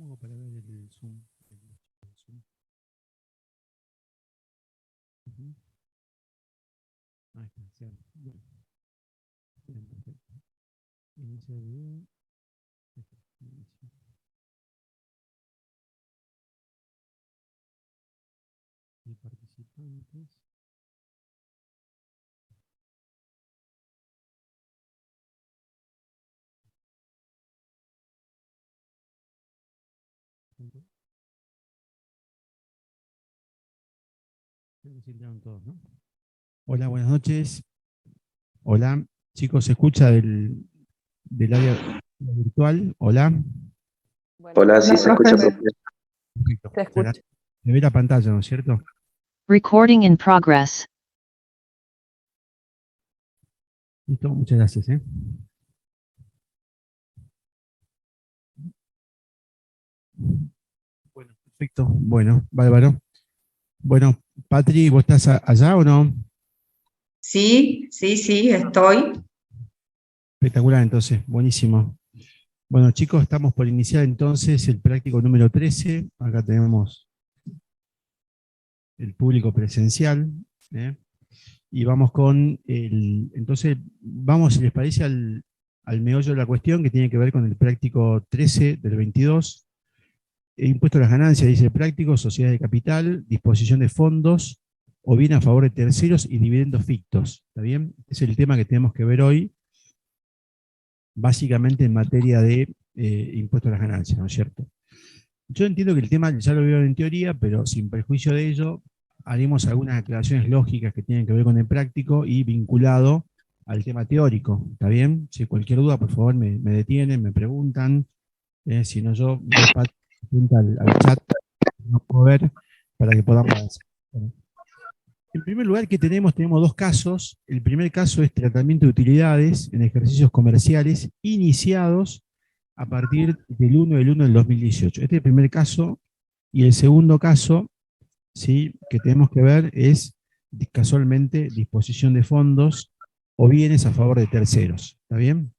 hago para ver el Zoom? El Zoom. Ujú. Ahí está, cierto. Bueno, bien, perfecto. Inicio el video. Ahí está, inicio. Y participantes. Creo que sí entraron todos, ¿no? Hola, buenas noches. Hola, chicos, ¿se escucha del área virtual? Hola. Hola, sí Hola, se escucha profe, perfecto. Perfecto. te escucho. Se ve la pantalla, ¿no es cierto? Recording in progress. Listo, muchas gracias. Bueno, perfecto. Bueno, bárbaro. Bueno, Patri, ¿vos estás allá o no? Sí, estoy. Espectacular, entonces, buenísimo. Bueno, chicos, estamos por iniciar entonces el práctico número 13. Acá tenemos el público presencial. ¿eh? Y vamos con entonces, vamos, si les parece, al meollo de la cuestión que tiene que ver con el práctico 13 del 22. Impuesto a las ganancias, dice el práctico, sociedad de capital, disposición de fondos o bien a favor de terceros y dividendos fictos. ¿Está bien? Es el tema que tenemos que ver hoy, básicamente en materia de impuesto a las ganancias, ¿no es cierto? Yo entiendo que el tema ya lo veo en teoría, pero sin perjuicio de ello, haremos algunas aclaraciones lógicas que tienen que ver con el práctico y vinculado al tema teórico. ¿Está bien? Si cualquier duda, por favor, me detienen, me preguntan. Si no, yo pregunta al chat, no puedo ver, para que podamos avanzar. Bueno, en primer lugar, ¿qué tenemos? Tenemos dos casos. El primer caso es tratamiento de utilidades en ejercicios comerciales iniciados a partir del 1 del 1 del 2018. Este es el primer caso. Y el segundo caso, ¿sí?, que tenemos que ver es casualmente disposición de fondos o bienes a favor de terceros. ¿Está bien?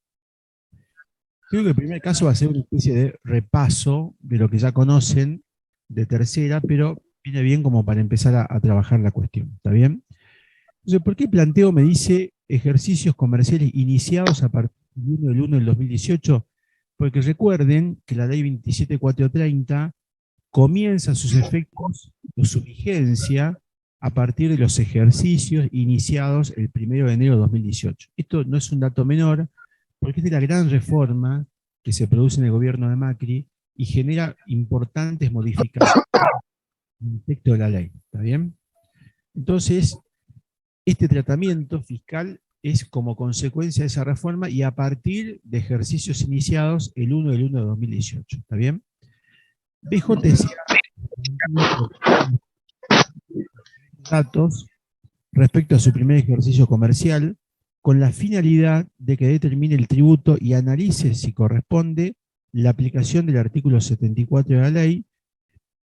Creo que el primer caso va a ser una especie de repaso de lo que ya conocen de tercera, pero viene bien como para empezar a trabajar la cuestión. ¿Está bien? Entonces, ¿por qué planteo, me dice, ejercicios comerciales iniciados a partir del 1 del 1 del 2018? Porque recuerden que la ley 27430 comienza sus efectos o su vigencia a partir de los ejercicios iniciados el 1 de enero de 2018. Esto no es un dato menor, porque esta es la gran reforma que se produce en el gobierno de Macri y genera importantes modificaciones en el texto de la ley. ¿Está bien? Entonces, este tratamiento fiscal es como consecuencia de esa reforma y a partir de ejercicios iniciados el 1 del 1 de 2018. ¿Está bien? BJC datos respecto a su primer ejercicio comercial con la finalidad de que determine el tributo y analice si corresponde la aplicación del artículo 74 de la ley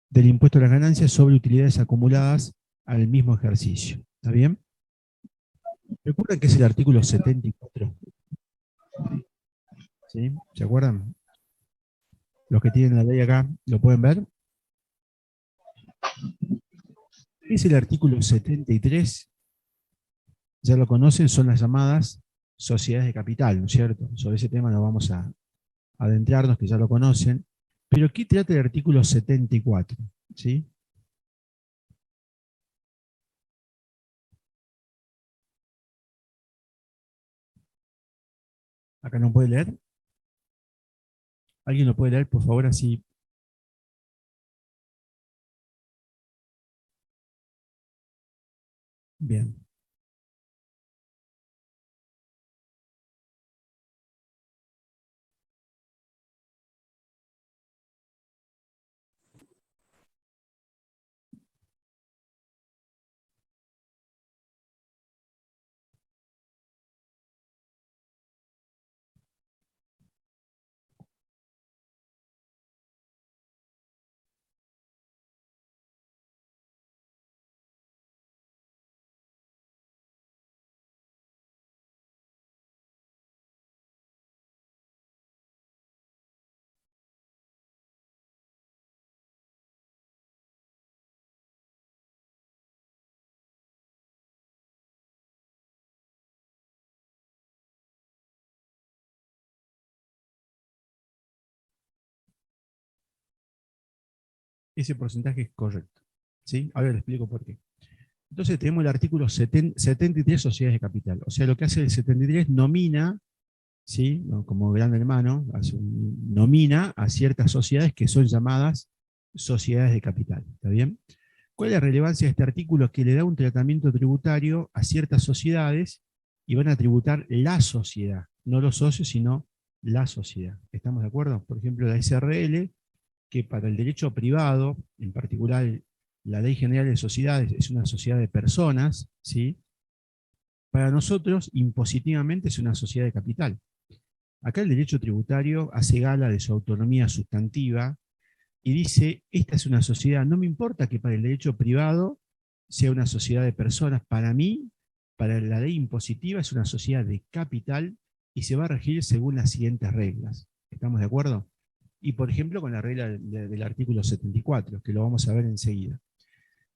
del impuesto a las ganancias sobre utilidades acumuladas al mismo ejercicio. ¿Está bien? ¿Recuerdan que es el artículo 74? ¿Sí? ¿Se acuerdan? Los que tienen la ley acá, ¿lo pueden ver? Es el artículo 73, ya lo conocen, son las llamadas sociedades de capital, ¿no es cierto? Sobre ese tema no vamos a adentrarnos, que ya lo conocen. Pero ¿qué trata el artículo 74? ¿Sí? Acá no puede leer. ¿Alguien lo puede leer, por favor? Así. Bien. ese porcentaje es correcto. ¿Sí? Ahora le explico por qué. Entonces tenemos el artículo 73, sociedades de capital. O sea, lo que hace el 73 nomina, ¿sí? Como gran hermano, nomina a ciertas sociedades que son llamadas sociedades de capital. ¿Está bien? ¿Cuál es la relevancia de este artículo? Que le da un tratamiento tributario a ciertas sociedades y van a tributar la sociedad, no los socios, sino la sociedad. ¿Estamos de acuerdo? Por ejemplo, la SRL, que para el derecho privado, en particular la Ley General de Sociedades, es una sociedad de personas, ¿sí? Para nosotros, impositivamente, es una sociedad de capital. Acá el derecho tributario hace gala de su autonomía sustantiva y dice, esta es una sociedad, no me importa que para el derecho privado sea una sociedad de personas, para mí, para la ley impositiva es una sociedad de capital y se va a regir según las siguientes reglas. ¿Estamos de acuerdo? Y por ejemplo con la regla del artículo 74, que lo vamos a ver enseguida.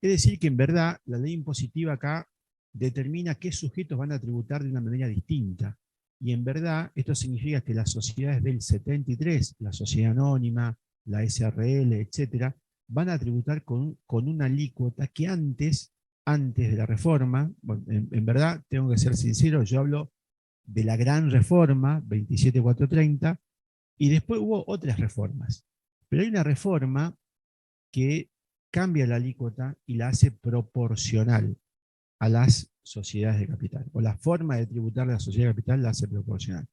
Es decir que en verdad la ley impositiva acá determina qué sujetos van a tributar de una manera distinta. Y en verdad esto significa que las sociedades del 73, la sociedad anónima, la SRL, etcétera, van a tributar con una alícuota que antes de la reforma, bueno, en verdad tengo que ser sincero, yo hablo de la gran reforma 27430, y después hubo otras reformas. Pero hay una reforma que cambia la alícuota y la hace proporcional a las sociedades de capital, o la forma de tributar la sociedad de capital la hace proporcional.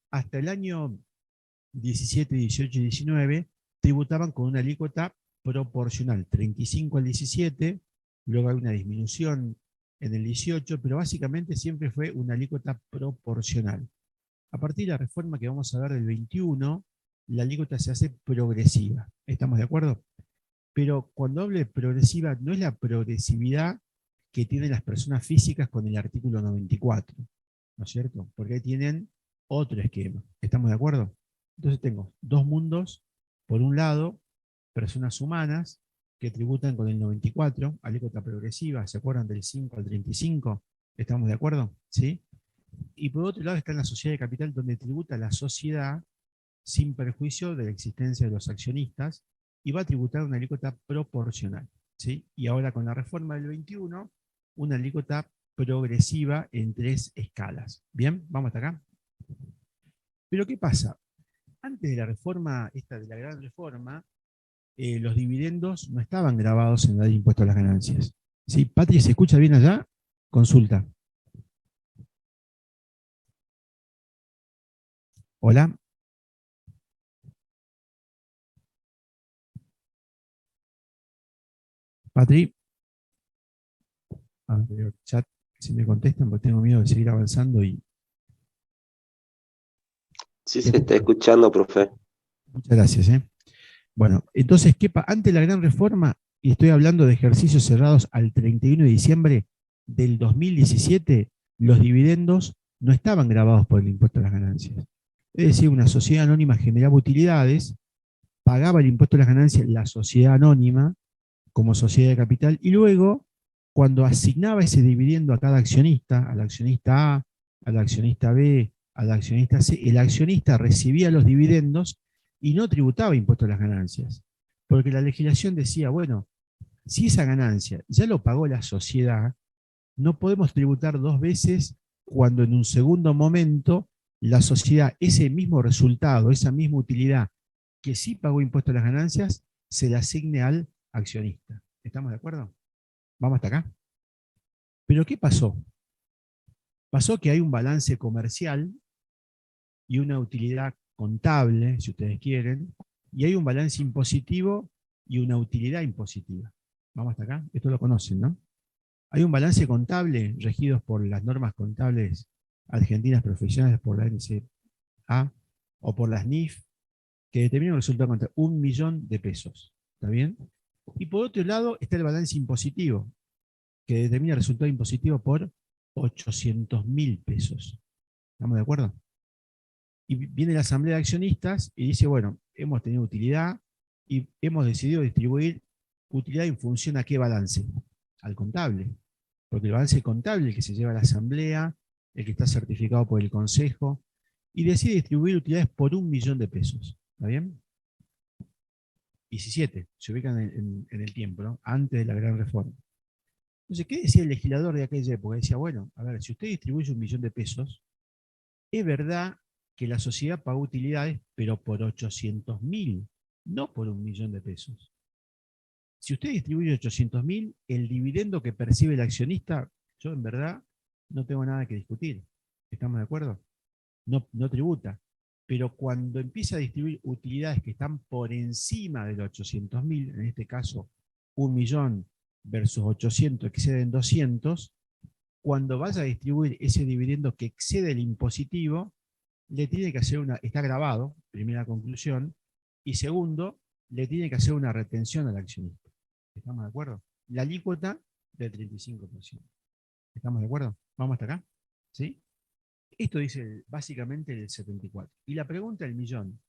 Hasta el año 17, 18 y 19 tributaban con una alícuota proporcional, 35 al 17, luego hay una disminución en el 18, pero básicamente siempre fue una alícuota proporcional. A partir de la reforma que vamos a ver del 21, la alícuota se hace progresiva. ¿Estamos de acuerdo? Pero cuando hablo de progresiva, no es la progresividad que tienen las personas físicas con el artículo 94, ¿no es cierto? Porque ahí tienen otro esquema. ¿Estamos de acuerdo? Entonces tengo dos mundos. Por un lado, personas humanas que tributan con el 94, alícuota progresiva, ¿se acuerdan del 5 al 35? ¿Estamos de acuerdo? ¿Sí? Y por otro lado está en la sociedad de capital, donde tributa la sociedad sin perjuicio de la existencia de los accionistas y va a tributar una alícuota proporcional. ¿Sí? Y ahora con la reforma del 21, una alícuota progresiva en 3 escalas. ¿Bien? ¿Vamos hasta acá? Pero ¿qué pasa? Antes de la reforma, esta de la gran reforma, los dividendos no estaban grabados en la ley de impuesto a las ganancias. ¿Sí? Patri, ¿se escucha bien allá? Consulta. Hola. Patri. Chat, si me contestan, porque tengo miedo de seguir avanzando y... Sí, se está escuchando, profe. Muchas gracias. Bueno, entonces, antes de la gran reforma, y estoy hablando de ejercicios cerrados al 31 de diciembre del 2017, los dividendos no estaban grabados por el impuesto a las ganancias. Es decir, una sociedad anónima generaba utilidades, pagaba el impuesto a las ganancias la sociedad anónima como sociedad de capital, y luego, cuando asignaba ese dividendo a cada accionista, al accionista A, al accionista B, al accionista C, el accionista recibía los dividendos y no tributaba impuesto a las ganancias. Porque la legislación decía, bueno, si esa ganancia ya lo pagó la sociedad, no podemos tributar dos veces cuando en un segundo momento la sociedad, ese mismo resultado, esa misma utilidad que sí pagó impuesto a las ganancias, se la asigne al accionista. ¿Estamos de acuerdo? Vamos hasta acá. Pero ¿qué pasó? Pasó que hay un balance comercial y una utilidad contable, si ustedes quieren, y hay un balance impositivo y una utilidad impositiva. Vamos hasta acá, esto lo conocen, ¿no? Hay un balance contable regido por las normas contables argentinas profesionales, por la NCA o por las NIF, que determina un resultado contable, 1 millón de pesos. ¿Está bien? Y por otro lado está el balance impositivo, que determina el resultado impositivo por 800.000 pesos. ¿Estamos de acuerdo? Y viene la asamblea de accionistas y dice, bueno, hemos tenido utilidad y hemos decidido distribuir utilidad en función a qué balance, al contable. Porque el balance contable, el que se lleva a la asamblea, el que está certificado por el consejo, y decide distribuir utilidades por 1 millón de pesos. ¿Está bien? 17, se ubican en el tiempo, ¿no? Antes de la gran reforma. Entonces, ¿qué decía el legislador de aquella época? Decía, bueno, a ver, si usted distribuye 1.000.000 de pesos, es verdad que la sociedad pagó utilidades, pero por 800.000, no por 1.000.000 de pesos. Si usted distribuye 800.000, el dividendo que percibe el accionista, yo en verdad no tengo nada que discutir. ¿Estamos de acuerdo? No tributa. Pero cuando empieza a distribuir utilidades que están por encima de los 800.000, en este caso 1.000.000 versus 800 exceden 200, cuando vaya a distribuir ese dividendo que excede el impositivo, le tiene que hacer está grabado, primera conclusión, y segundo, le tiene que hacer una retención al accionista. ¿Estamos de acuerdo? La alícuota del 35%. ¿Estamos de acuerdo? ¿Vamos hasta acá? ¿Sí? Esto dice básicamente el 74. Y la pregunta del millón,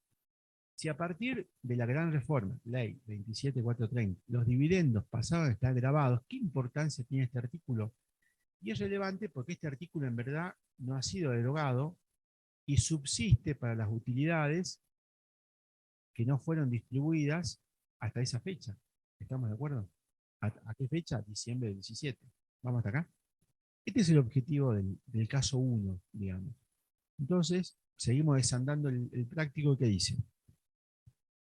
si a partir de la gran reforma, ley 27430, los dividendos pasaron a estar grabados, ¿qué importancia tiene este artículo? Y es relevante porque este artículo en verdad no ha sido derogado y subsiste para las utilidades que no fueron distribuidas hasta esa fecha. ¿Estamos de acuerdo? ¿A qué fecha? Diciembre del 17. ¿Vamos hasta acá? Este es el objetivo del caso 1, digamos. Entonces, seguimos desandando el práctico que dice.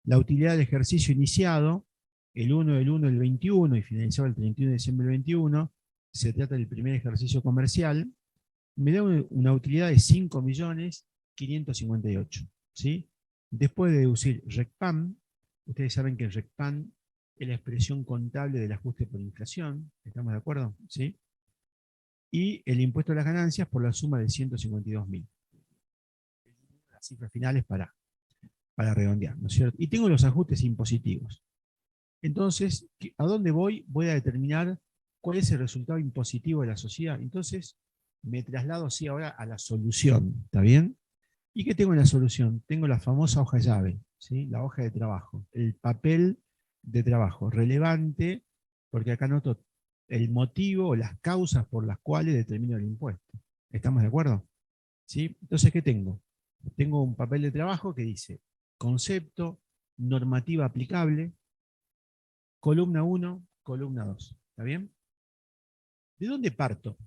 La utilidad del ejercicio iniciado, el 1 del 1 del 21 y finalizado el 31 de diciembre del 21, se trata del primer ejercicio comercial, me da una utilidad de 5.558.000, ¿sí? Después de deducir RECPAM, ustedes saben que el RECPAM es la expresión contable del ajuste por inflación, ¿estamos de acuerdo? ¿Sí? Y el impuesto a las ganancias por la suma de 152.000. Las cifras finales para redondear, ¿no es cierto? Y tengo los ajustes impositivos. Entonces, ¿a dónde voy? Voy a determinar cuál es el resultado impositivo de la sociedad. Entonces, me traslado así ahora a la solución, ¿está bien? ¿Y qué tengo en la solución? Tengo la famosa hoja llave, ¿sí? La hoja de trabajo, el papel de trabajo, relevante, porque acá noto el motivo o las causas por las cuales determino el impuesto. ¿Estamos de acuerdo? ¿Sí? Entonces, ¿qué tengo? Tengo un papel de trabajo que dice concepto, normativa aplicable, columna 1, columna 2. ¿Está bien? ¿De dónde parto?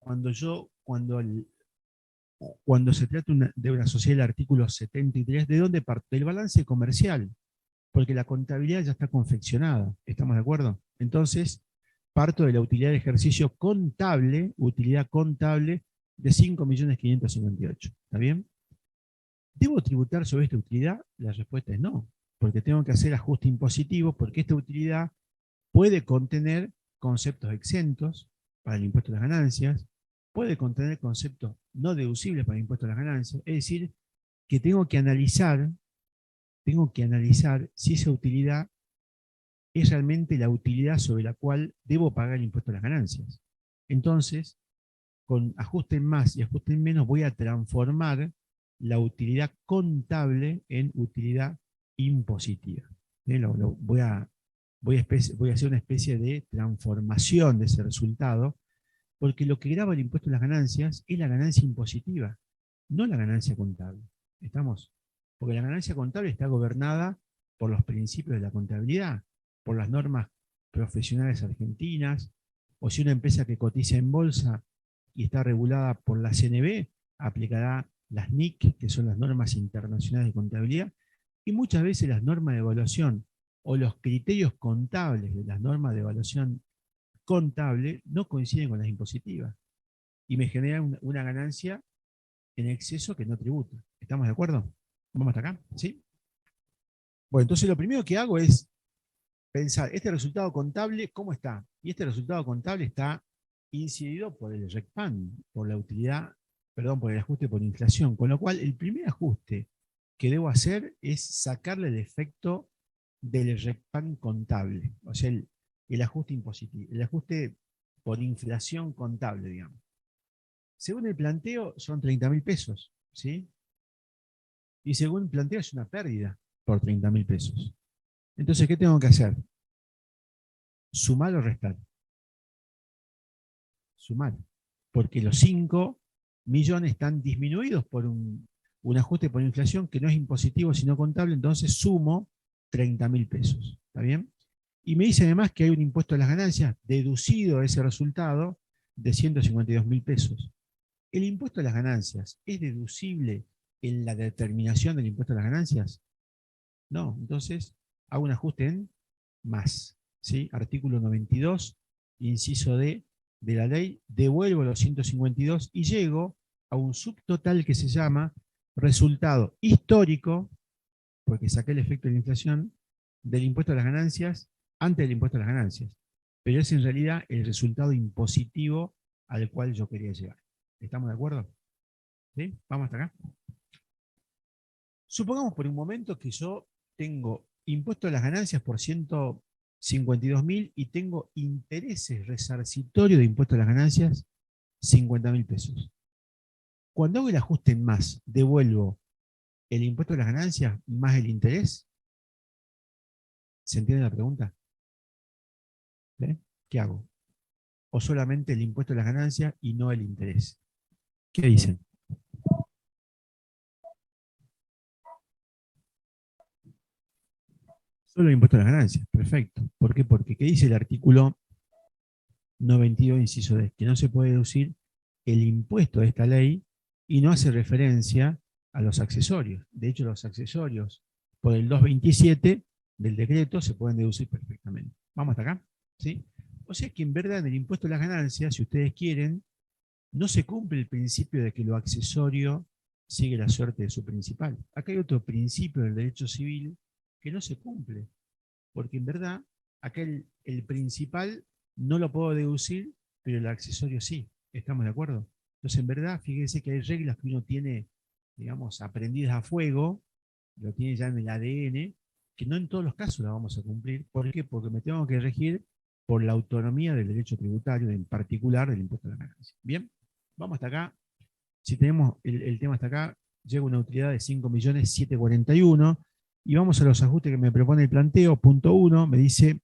Cuando se trata de una sociedad del artículo 73, ¿de dónde parto? Del balance comercial, porque la contabilidad ya está confeccionada. ¿Estamos de acuerdo? Entonces, parto de la utilidad de ejercicio contable, utilidad contable de 5.558.000. ¿Está bien? ¿Debo tributar sobre esta utilidad? La respuesta es no, porque tengo que hacer ajuste impositivo, porque esta utilidad puede contener conceptos exentos para el impuesto a las ganancias, puede contener conceptos no deducibles para el impuesto a las ganancias, es decir, que tengo que analizar si esa utilidad es realmente la utilidad sobre la cual debo pagar el impuesto a las ganancias. Entonces, con ajuste en más y ajuste en menos, voy a transformar la utilidad contable en utilidad impositiva. Voy a hacer una especie de transformación de ese resultado, porque lo que grava el impuesto a las ganancias es la ganancia impositiva, no la ganancia contable. ¿Estamos? Porque la ganancia contable está gobernada por los principios de la contabilidad, por las normas profesionales argentinas, o si una empresa que cotiza en bolsa y está regulada por la CNB, aplicará las NIC, que son las normas internacionales de contabilidad, y muchas veces las normas de evaluación o los criterios contables de las normas de evaluación contable no coinciden con las impositivas y me generan una ganancia en exceso que no tributa. ¿Estamos de acuerdo? ¿Vamos hasta acá? ¿Sí? Bueno, entonces lo primero que hago es pensar, este resultado contable, ¿cómo está? Y este resultado contable está incidido por el RECPAM, por la utilidad, perdón, por el ajuste por inflación, con lo cual el primer ajuste que debo hacer es sacarle el efecto del RECPAM contable, o sea, el ajuste impositivo, el ajuste por inflación contable, digamos. Según el planteo, son 30.000 pesos, ¿sí? Y según el planteo, es una pérdida por 30.000 pesos. Entonces, ¿qué tengo que hacer? ¿Sumar o restar? Sumar. Porque los 5 millones están disminuidos por un ajuste por inflación que no es impositivo sino contable, entonces sumo 30.000 pesos. ¿Está bien? Y me dice además que hay un impuesto a las ganancias deducido de ese resultado de 152.000 pesos. ¿El impuesto a las ganancias es deducible en la determinación del impuesto a las ganancias? No, entonces hago un ajuste en más. ¿Sí? Artículo 92, inciso D de la ley, devuelvo los 152 y llego a un subtotal que se llama resultado histórico, porque saqué el efecto de la inflación, del impuesto a las ganancias antes del impuesto a las ganancias. Pero es en realidad el resultado impositivo al cual yo quería llegar. ¿Estamos de acuerdo? ¿Sí? ¿Vamos hasta acá? Supongamos por un momento que yo tengo impuesto a las ganancias por 152.000 y tengo intereses resarcitorios de impuesto a las ganancias 50.000 pesos. Cuando hago el ajuste en más, devuelvo el impuesto a las ganancias más el interés. ¿Se entiende la pregunta? ¿Ve? ¿Qué hago? ¿O solamente el impuesto a las ganancias y no el interés? ¿Qué dicen? Solo el impuesto a las ganancias. Perfecto. ¿Por qué? Porque ¿qué dice el artículo 92, inciso D? Que no se puede deducir el impuesto de esta ley y no hace referencia a los accesorios. De hecho, los accesorios por el 227 del decreto se pueden deducir perfectamente. ¿Vamos hasta acá? ¿Sí? O sea que en verdad en el impuesto a las ganancias, si ustedes quieren, no se cumple el principio de que lo accesorio sigue la suerte de su principal. Acá hay otro principio del derecho civil que no se cumple, porque en verdad acá el principal no lo puedo deducir, pero el accesorio sí. ¿Estamos de acuerdo? Entonces, en verdad, fíjense que hay reglas que uno tiene, digamos, aprendidas a fuego, lo tiene ya en el ADN, que no en todos los casos la vamos a cumplir. ¿Por qué? Porque me tengo que regir por la autonomía del derecho tributario, en particular del impuesto a la ganancia. Bien, vamos hasta acá. Si tenemos el tema hasta acá, llega una utilidad de 5.741.000 y vamos a los ajustes que me propone el planteo. Punto 1, me dice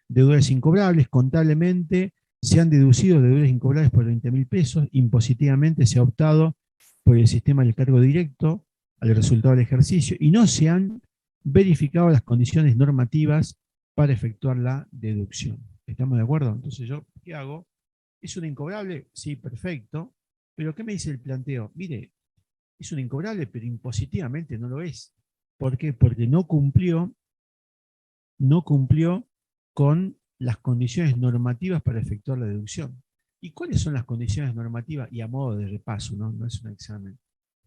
deudores incobrables, contablemente se han deducido deudores incobrables por 20.000 pesos, impositivamente se ha optado por el sistema del cargo directo al resultado del ejercicio y no se han verificado las condiciones normativas para efectuar la deducción. ¿Estamos de acuerdo? Entonces yo, ¿qué hago? ¿Es un incobrable? Sí, perfecto. Pero ¿qué me dice el planteo? Mire, es un incobrable, pero impositivamente no lo es. ¿Por qué? Porque no cumplió con las condiciones normativas para efectuar la deducción. ¿Y cuáles son las condiciones normativas? Y a modo de repaso, no es un examen.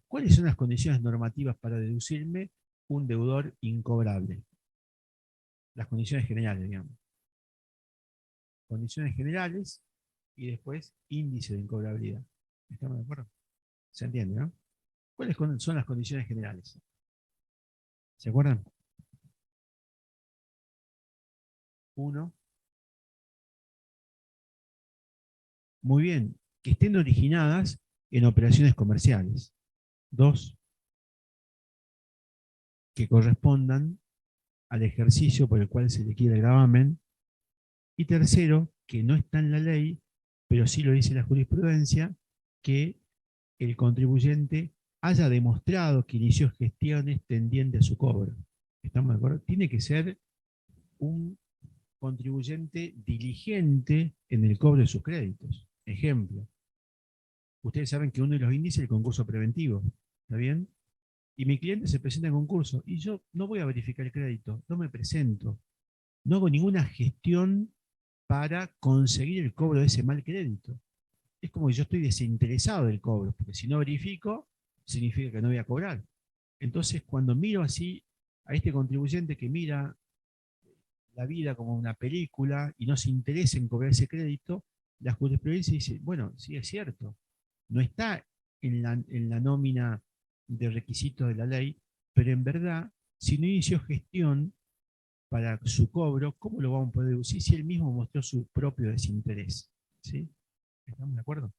¿Cuáles son las condiciones normativas para deducirme un deudor incobrable? Las condiciones generales, digamos. Condiciones generales y después índice de incobrabilidad. ¿Estamos de acuerdo? ¿Se entiende, no? ¿Cuáles son las condiciones generales? ¿Se acuerdan? 1. Muy bien, que estén originadas en operaciones comerciales. 2. Que correspondan al ejercicio por el cual se le quiere el gravamen. Y 3, que no está en la ley, pero sí lo dice la jurisprudencia, que el contribuyente haya demostrado que inició gestiones tendientes a su cobro. ¿Estamos de acuerdo? Tiene que ser un contribuyente diligente en el cobro de sus créditos. Ejemplo, ustedes saben que uno de los índices es el concurso preventivo, ¿está bien? Y mi cliente se presenta en concurso y yo no voy a verificar el crédito, no me presento, no hago ninguna gestión para conseguir el cobro de ese mal crédito. Es como que yo estoy desinteresado del cobro, porque si no verifico, significa que no voy a cobrar. Entonces, cuando miro así a este contribuyente que mira la vida como una película y no se interesa en cobrar ese crédito, la jurisprudencia dice, bueno, sí es cierto, no está en la nómina de requisitos de la ley, pero en verdad, si no inició gestión para su cobro, ¿cómo lo vamos a poder deducir si él mismo mostró su propio desinterés? ¿Sí? ¿Estamos de acuerdo?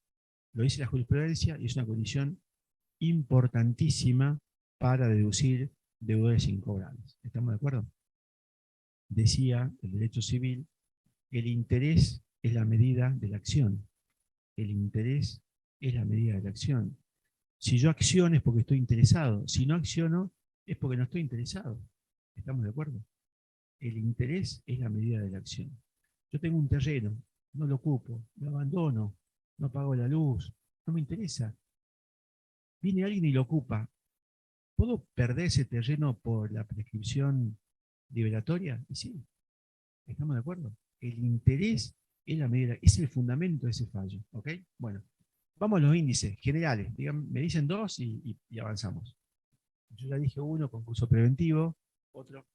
Lo dice la jurisprudencia y es una condición importantísima para deducir deudores incobrables. ¿Estamos de acuerdo? Decía el derecho civil, el interés es la medida de la acción. El interés es la medida de la acción. Si yo acciono es porque estoy interesado. Si no acciono es porque no estoy interesado. ¿Estamos de acuerdo? el interés es la medida de la acción. Yo tengo un terreno, no lo ocupo, lo abandono, no pago la luz, no me interesa. Viene alguien y lo ocupa. ¿Puedo perder ese terreno por la prescripción liberatoria? Y sí, ¿estamos de acuerdo? El interés es la medida, es el fundamento de ese fallo. ¿Ok? Bueno, vamos a los índices generales. Me dicen dos y avanzamos. Yo ya dije uno, concurso preventivo, otro.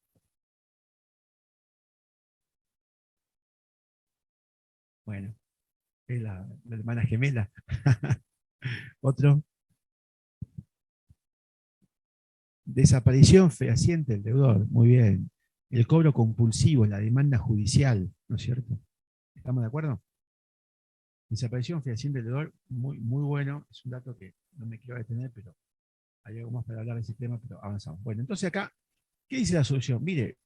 Bueno, es la hermana gemela. Otro. Desaparición fehaciente del deudor. Muy bien. El cobro compulsivo, la demanda judicial, ¿no es cierto? ¿Estamos de acuerdo? Desaparición fehaciente del deudor, muy, muy bueno. Es un dato que no me quiero detener, pero hay algo más para hablar de ese tema, pero avanzamos. Bueno, entonces acá, ¿qué dice la solución? Mire,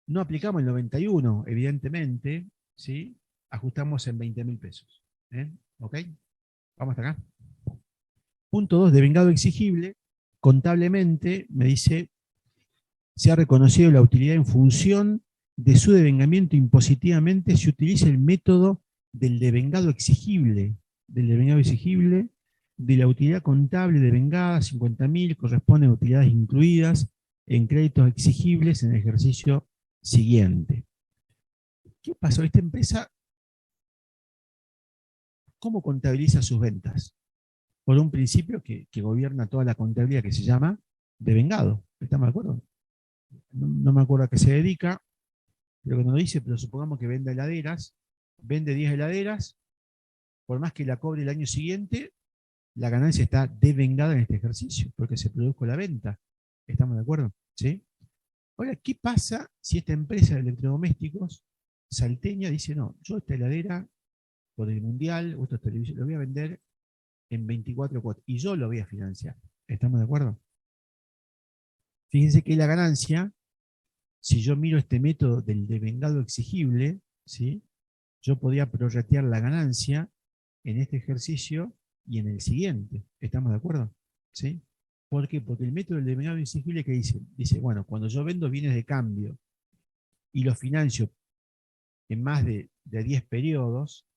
no aplicamos el 91, evidentemente, ¿sí? Ajustamos en 20.000 pesos. ¿Ok? Vamos hasta acá. Punto 2, devengado exigible. Contablemente, me dice, se ha reconocido la utilidad en función de su devengamiento impositivamente, se utiliza el método del devengado exigible, de la utilidad contable devengada, 50.000, corresponden a utilidades incluidas en créditos exigibles en el ejercicio siguiente. ¿Qué pasó? Esta empresa, ¿cómo contabiliza sus ventas? Por un principio que gobierna toda la contabilidad que se llama devengado. ¿Estamos de acuerdo? No me acuerdo a qué se dedica, pero que nos dice, pero supongamos que vende heladeras, vende 10 heladeras, por más que la cobre el año siguiente, la ganancia está devengada en este ejercicio, porque se produjo la venta. ¿Estamos de acuerdo? ¿Sí? Ahora, ¿qué pasa si esta empresa de electrodomésticos salteña dice, no, yo esta heladera, por el mundial, o estos televisores, lo voy a vender en 24 cuotas, y yo lo voy a financiar? ¿Estamos de acuerdo? Fíjense que la ganancia, si yo miro este método del devengado exigible, ¿sí? Yo podía prorratear la ganancia en este ejercicio y en el siguiente. ¿Estamos de acuerdo? ¿Sí? ¿Por qué? Porque el método del devengado exigible, ¿qué dice? Dice, bueno, cuando yo vendo bienes de cambio y los financio en más de 10 periodos,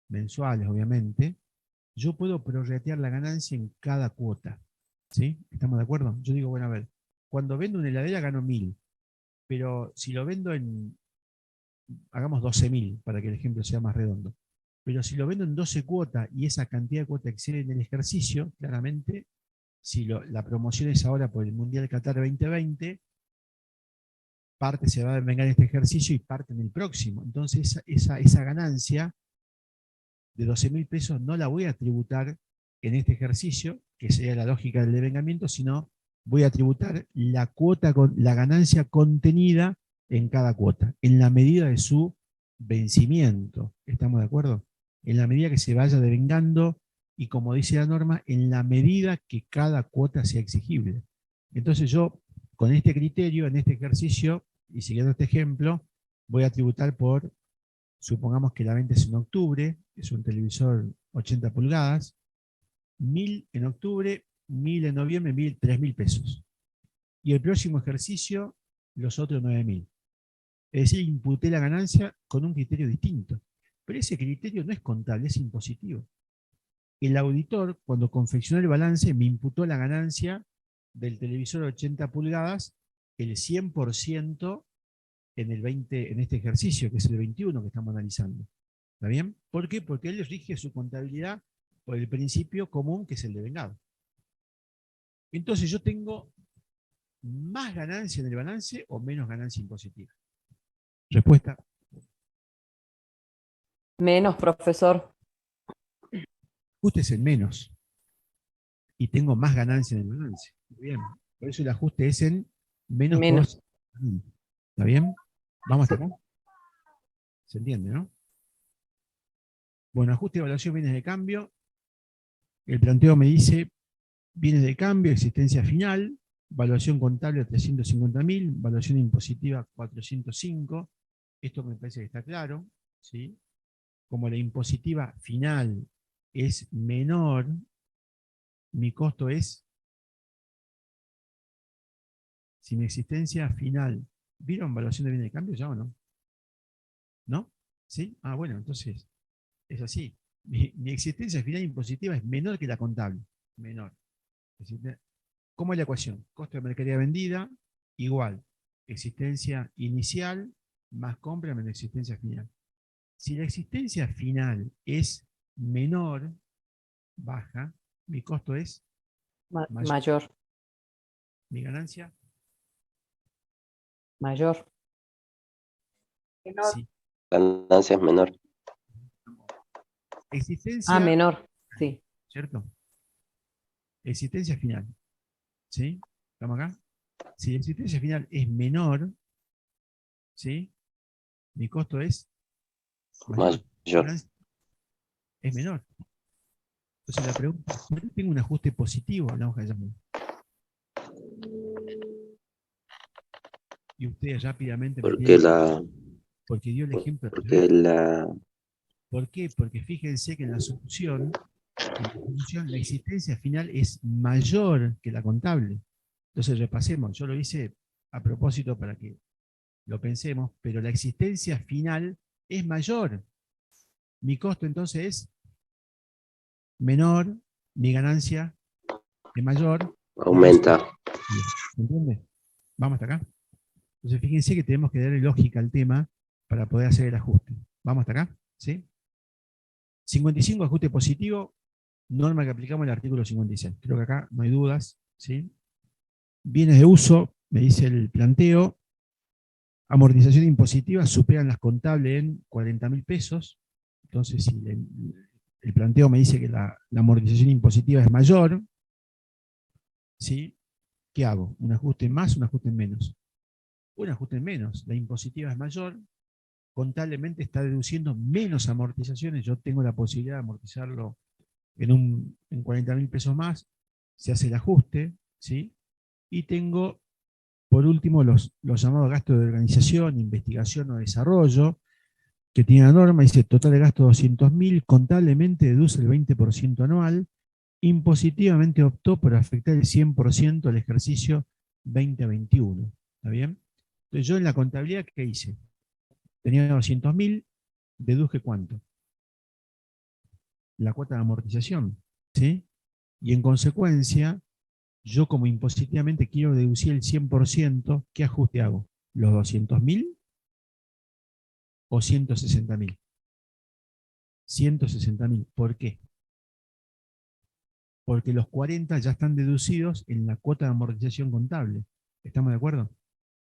mensuales obviamente, yo puedo prorratear la ganancia en cada cuota. ¿Sí? ¿Estamos de acuerdo? Yo digo, bueno, a ver, cuando vendo una heladera gano 1.000, pero si lo vendo hagamos 12.000 para que el ejemplo sea más redondo, pero si lo vendo en 12 cuotas y esa cantidad de cuotas excede en el ejercicio, claramente, si la promoción es ahora por el Mundial Qatar 2020, parte se va a vengar en este ejercicio y parte en el próximo. Entonces esa ganancia de 12.000 pesos no la voy a tributar en este ejercicio, que sería la lógica del devengamiento, sino voy a tributar la ganancia contenida en cada cuota, en la medida de su vencimiento. ¿Estamos de acuerdo? En la medida que se vaya devengando y, como dice la norma, en la medida que cada cuota sea exigible. Entonces yo, con este criterio, en este ejercicio, y siguiendo este ejemplo, voy a tributar por, supongamos que la venta es en octubre, es un televisor 80 pulgadas, 1.000 en octubre, 1.000 en noviembre, 3.000 pesos. Y el próximo ejercicio, los otros 9.000. Es decir, imputé la ganancia con un criterio distinto. Pero ese criterio no es contable, es impositivo. El auditor, cuando confeccionó el balance, me imputó la ganancia del televisor 80 pulgadas, el 100% en este ejercicio, que es el 21 que estamos analizando. ¿Está bien? ¿Por qué? Porque él rige su contabilidad por el principio común, que es el devengado. Entonces yo tengo más ganancia en el balance o menos ganancia impositiva. Respuesta. Menos, profesor. Ajuste es en menos. Y tengo más ganancia en el balance. Bien. Por eso el ajuste es en menos, Menos. por. ¿Está bien? Vamos hasta acá. ¿Se entiende, no? Bueno, ajuste de evaluación, bienes de cambio. El planteo me dice bienes de cambio, existencia final, valuación contable a 350.000, valuación impositiva 405. Esto me parece que está claro, ¿sí? Como la impositiva final es menor, mi costo es, si mi existencia final ¿Vieron evaluación de bien de cambio ya o no? ¿No? ¿Sí? Ah, bueno, entonces es así. Mi existencia final impositiva es menor que la contable. Menor. Es decir, ¿cómo es la ecuación? Costo de mercadería vendida igual existencia inicial más compra menos existencia final. Si la existencia final es menor, baja, mi costo es mayor. Mayor, Mi ganancia, mayor. Menor. sí. Ganancia es menor. Ah, Existencia, menor, sí. ¿cierto? Existencia final. ¿Sí? ¿Estamos acá? Si la existencia final es menor, ¿sí? Mi costo es mayor. Mayor. Es menor. Entonces la pregunta es, ¿por qué tengo un ajuste positivo en la hoja de llamada? Y ustedes rápidamente me Porque tienen, la, porque dio el ejemplo porque anterior. la, ¿Por qué? Porque fíjense que en la existencia final es mayor que la contable. Entonces repasemos, yo lo hice a propósito para que lo pensemos, pero la existencia final es mayor. Mi costo entonces es menor, mi ganancia es mayor, por eso. aumenta. ¿Me entiende? Vamos hasta acá. Entonces fíjense que tenemos que darle lógica al tema para poder hacer el ajuste. Vamos hasta acá, ¿sí? 55, ajuste positivo, norma que aplicamos en el artículo 56. Creo que acá no hay dudas, ¿sí? Bienes de uso, me dice el planteo, amortización impositiva superan las contables en 40.000 pesos. Entonces, si el planteo me dice que la amortización impositiva es mayor, ¿sí? ¿Qué hago? ¿Un ajuste en más o un ajuste en menos? Un ajuste en menos. La impositiva es mayor, contablemente está deduciendo menos amortizaciones. Yo tengo la posibilidad de amortizarlo en 40.000 pesos más, se hace el ajuste, ¿sí? Y tengo, por último, los llamados gastos de organización, investigación o desarrollo, que tiene la norma, dice total de gasto 200.000, contablemente deduce el 20% anual, impositivamente optó por afectar el 100% al ejercicio 2021. ¿Está bien? Entonces yo en la contabilidad, ¿qué hice? Tenía 200.000, deduje ¿cuánto? La cuota de amortización, ¿sí? Y en consecuencia, yo como impositivamente quiero deducir el 100%, ¿qué ajuste hago? ¿Los 200.000 o 160.000? 160.000. ¿Por qué? Porque los 40 ya están deducidos en la cuota de amortización contable. ¿Estamos de acuerdo?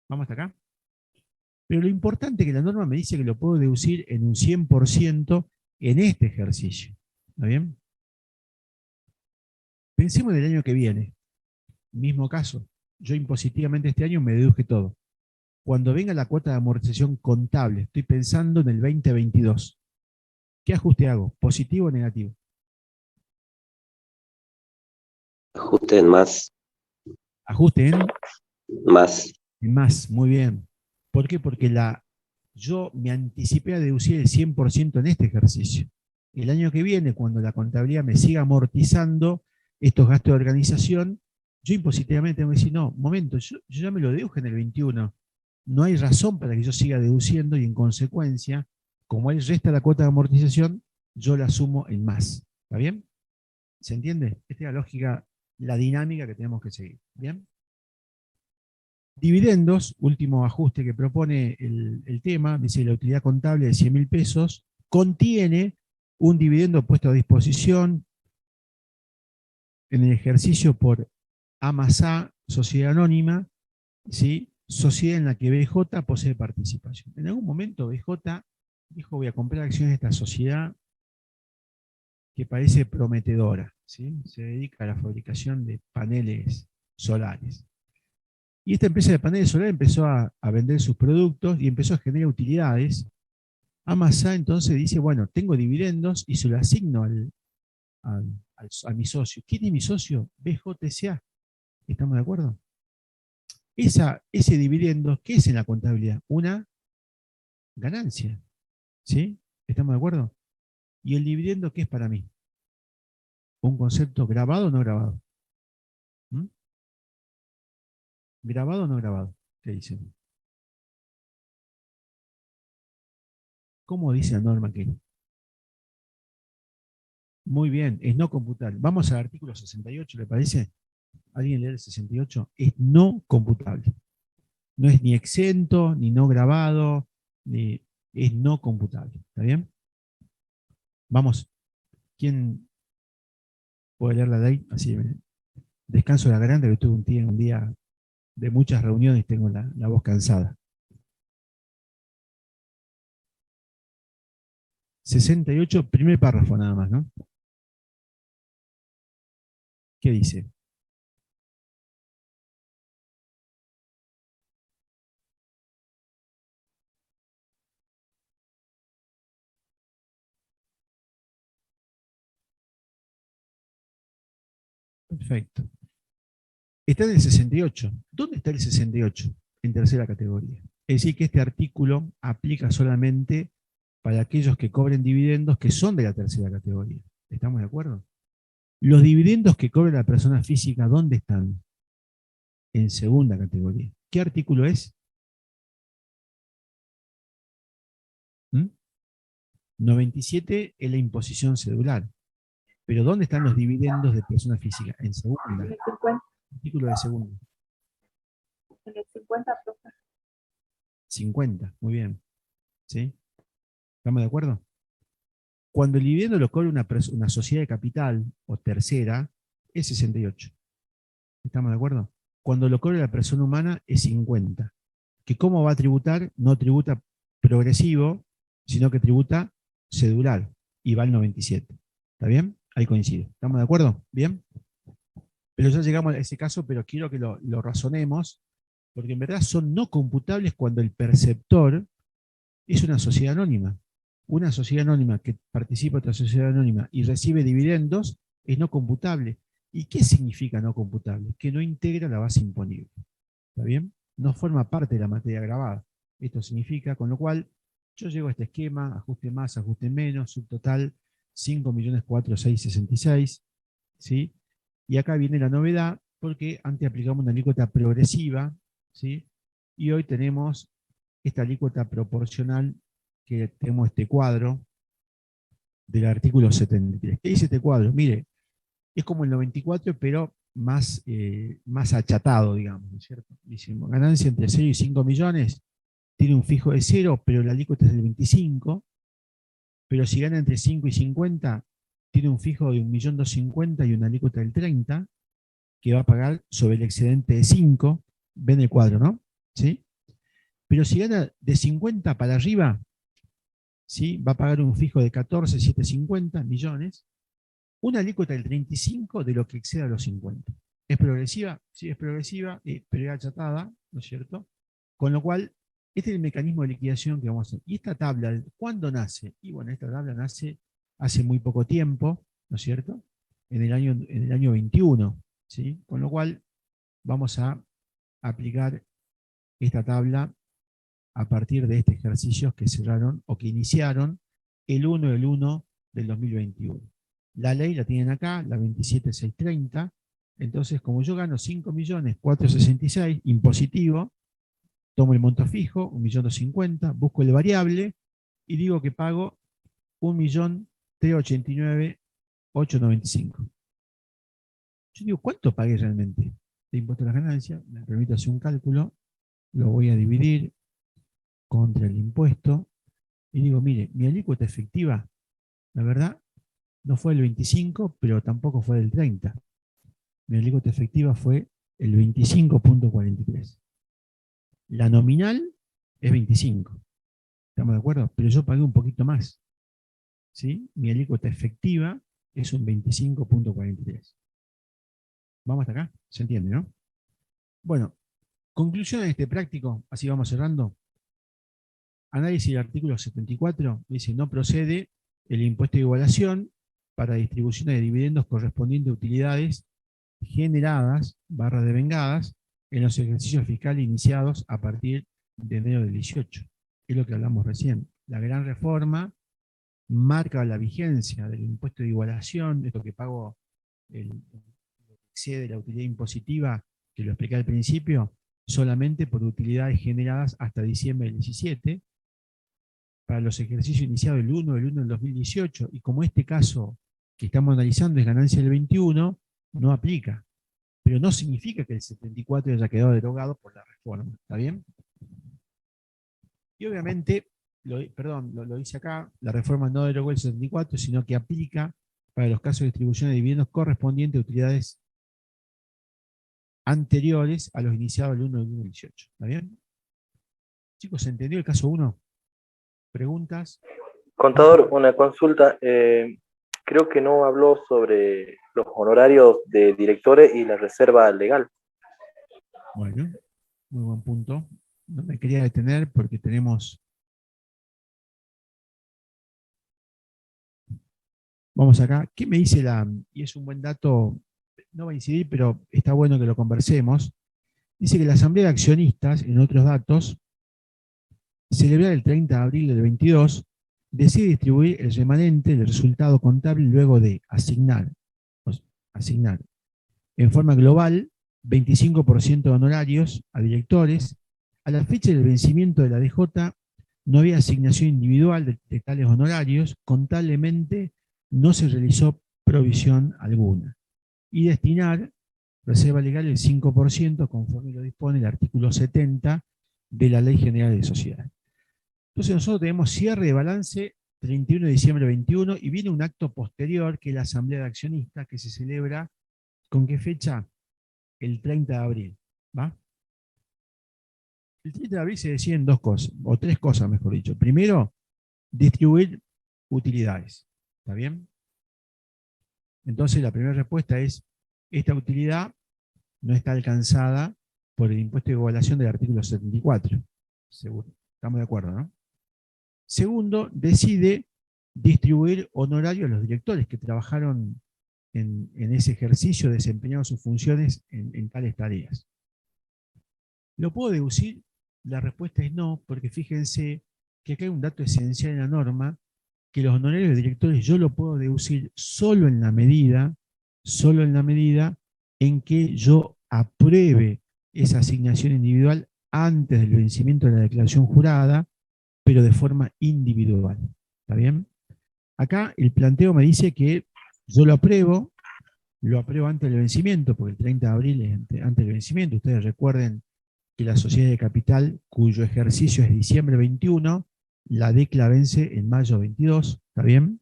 ¿Vamos hasta acá? Pero lo importante es que la norma me dice que lo puedo deducir en un 100% en este ejercicio. ¿Está bien? Pensemos del año que viene. Mismo caso. Yo impositivamente este año me deduje todo. Cuando venga la cuota de amortización contable, estoy pensando en el 2022. ¿Qué ajuste hago? ¿Positivo o negativo? Ajuste en más. Ajuste Más. en más. Muy bien. ¿Por qué? Porque yo me anticipé a deducir el 100% en este ejercicio. El año que viene, cuando la contabilidad me siga amortizando estos gastos de organización, yo impositivamente tengo que decir, no, momento, yo ya me lo deduje en el 21. No hay razón para que yo siga deduciendo y en consecuencia, como él resta la cuota de amortización, yo la asumo en más. ¿Está bien? ¿Se entiende? Esta es la lógica, la dinámica que tenemos que seguir. ¿Bien? Dividendos, último ajuste que propone el tema, dice la utilidad contable de 100.000 pesos, contiene un dividendo puesto a disposición en el ejercicio por AMASA, Sociedad Anónima, ¿sí? Sociedad en la que BJ posee participación. En algún momento BJ dijo, voy a comprar acciones de esta sociedad que parece prometedora, ¿sí? Se dedica a la fabricación de paneles solares. Y esta empresa de paneles solares empezó a vender sus productos y empezó a generar utilidades. Amasa entonces dice, bueno, tengo dividendos y se lo asigno a mi socio. ¿Quién es mi socio? BJCA. ¿Estamos de acuerdo? Ese dividendo, ¿qué es en la contabilidad? Una ganancia. ¿Sí? ¿Estamos de acuerdo? ¿Y el dividendo qué es para mí? ¿Un concepto grabado o no grabado? ¿Mm? ¿Grabado o no grabado? ¿Qué dicen? ¿Cómo dice la norma que? Muy bien, es no computable. Vamos al artículo 68, ¿le parece? ¿Alguien lee el 68? Es no computable. No es ni exento, ni no grabado, ni es no computable. ¿Está bien? Vamos. ¿Quién puede leer la ley? Así descanso la garganta, que tuve un día de muchas reuniones y tengo la voz cansada. 68, primer párrafo nada más, ¿no? ¿Qué dice? Perfecto. Está en el 68. ¿Dónde está el 68? En tercera categoría. Es decir, que este artículo aplica solamente para aquellos que cobren dividendos que son de la tercera categoría. ¿Estamos de acuerdo? Los dividendos que cobra la persona física, ¿dónde están? En segunda categoría. ¿Qué artículo es? 97 es la imposición cedular. Pero ¿dónde están los dividendos de persona física? En segunda. En el 50, Artículo de segunda. en el 50, profe. 50, muy bien. ¿Sí? ¿Estamos de acuerdo? Cuando el dividendo lo cobra una sociedad de capital o tercera, es 68. ¿Estamos de acuerdo? Cuando lo cobra la persona humana es 50. ¿Que cómo va a tributar? No tributa progresivo, sino que tributa cedular y va al 97. ¿Está bien? Ahí coincide. ¿Estamos de acuerdo? ¿Bien? Pero ya llegamos a ese caso, pero quiero que lo razonemos, porque en verdad son no computables cuando el perceptor es una sociedad anónima. Una sociedad anónima que participa en otra sociedad anónima y recibe dividendos es no computable. ¿Y qué significa no computable? Que no integra la base imponible. ¿Está bien? No forma parte de la materia gravada. Esto significa, con lo cual, yo llego a este esquema, ajuste más, ajuste menos, subtotal 5.406.66, ¿sí? Y acá viene la novedad, porque antes aplicamos una alícuota progresiva, ¿sí? Y hoy tenemos esta alícuota proporcional, que tenemos este cuadro del artículo 73. ¿Qué dice este cuadro? Mire, es como el 94, pero más achatado, digamos, ¿no es cierto? Dice, ganancia entre 0 y 5 millones, tiene un fijo de 0, pero la alícuota es del 25, pero si gana entre 5 y 50, tiene un fijo de 1.250.000 y una alícuota del 30, que va a pagar sobre el excedente de 5, ven el cuadro, ¿no? ¿Sí? Pero si gana de 50 para arriba, ¿sí? Va a pagar un fijo de 14.750 millones, una alícuota del 35 de lo que exceda los 50. ¿Es progresiva? Sí, es progresiva, pero es achatada, ¿no es cierto? Con lo cual, este es el mecanismo de liquidación que vamos a hacer. ¿Y esta tabla, cuándo nace? Y bueno, esta tabla nace hace muy poco tiempo, ¿no es cierto? En el año 21, ¿sí? Con lo cual, vamos a aplicar esta tabla a partir de este ejercicio que cerraron o que iniciaron el 1 del 1 del 2021. La ley la tienen acá, la 27630. Entonces, como yo gano 5.466.000, impositivo, tomo el monto fijo, 1.250.000, busco el variable y digo que pago 1.389.895. Yo digo, ¿cuánto pagué realmente de impuesto a las ganancias? Me permito hacer un cálculo, lo voy a dividir contra el impuesto y digo, mire, mi alícuota efectiva, la verdad, no fue el 25, pero tampoco fue del 30. Mi alícuota efectiva fue el 25.43. La nominal es 25. ¿Estamos de acuerdo? Pero yo pagué un poquito más. ¿Sí? Mi alícuota efectiva es un 25.43. ¿Vamos hasta acá? ¿Se entiende, no? Bueno, conclusión de este práctico, así vamos cerrando. Análisis del artículo 74, dice, no procede el impuesto de igualación para distribución de dividendos correspondientes a utilidades generadas, devengadas, en los ejercicios fiscales iniciados a partir de enero del 18. Es lo que hablamos recién. La gran reforma marca la vigencia del impuesto de igualación, esto que pago lo que excede la utilidad impositiva, que lo expliqué al principio, solamente por utilidades generadas hasta diciembre del 17, para los ejercicios iniciados el 1 del 2018, y como este caso que estamos analizando es ganancia del 21, no aplica. Pero no significa que el 74 haya quedado derogado por la reforma. ¿Está bien? Y obviamente, lo dice acá, la reforma no derogó el 74, sino que aplica para los casos de distribución de dividendos correspondientes a utilidades anteriores a los iniciados el 1 del 2018. ¿Está bien? Chicos, ¿se entendió el caso 1? ¿Preguntas? Contador, una consulta. Creo que no habló sobre los honorarios de directores y la reserva legal. Bueno, muy buen punto. No me quería detener porque tenemos... Vamos acá. ¿Qué me dice la...? Y es un buen dato, no va a incidir, pero está bueno que lo conversemos. Dice que la Asamblea de Accionistas, en otros datos, celebrar el 30 de abril del 22, decide distribuir el remanente del resultado contable luego de asignar en forma global 25% de honorarios a directores. A la fecha del vencimiento de la DJ no había asignación individual de tales honorarios, contablemente no se realizó provisión alguna. Y destinar reserva legal el 5% conforme lo dispone el artículo 70 de la Ley General de Sociedades. Entonces nosotros tenemos cierre de balance 31 de diciembre 21 y viene un acto posterior que es la Asamblea de Accionistas que se celebra, ¿con qué fecha? El 30 de abril. ¿Va? El 30 de abril se deciden dos cosas, o tres cosas mejor dicho. Primero, distribuir utilidades. ¿Está bien? Entonces la primera respuesta es, esta utilidad no está alcanzada por el impuesto de igualación del artículo 74. Seguro. Estamos de acuerdo, ¿no? Segundo, decide distribuir honorario a los directores que trabajaron en ese ejercicio, desempeñaron sus funciones en tales tareas. ¿Lo puedo deducir? La respuesta es no, porque fíjense que acá hay un dato esencial en la norma, que los honorarios de directores yo lo puedo deducir solo en la medida en que yo apruebe esa asignación individual antes del vencimiento de la declaración jurada, pero de forma individual. ¿Está bien? Acá el planteo me dice que yo lo apruebo antes del vencimiento, porque el 30 de abril es antes del vencimiento. Ustedes recuerden que la sociedad de capital, cuyo ejercicio es diciembre 21, la DECLA vence en mayo 22, ¿está bien?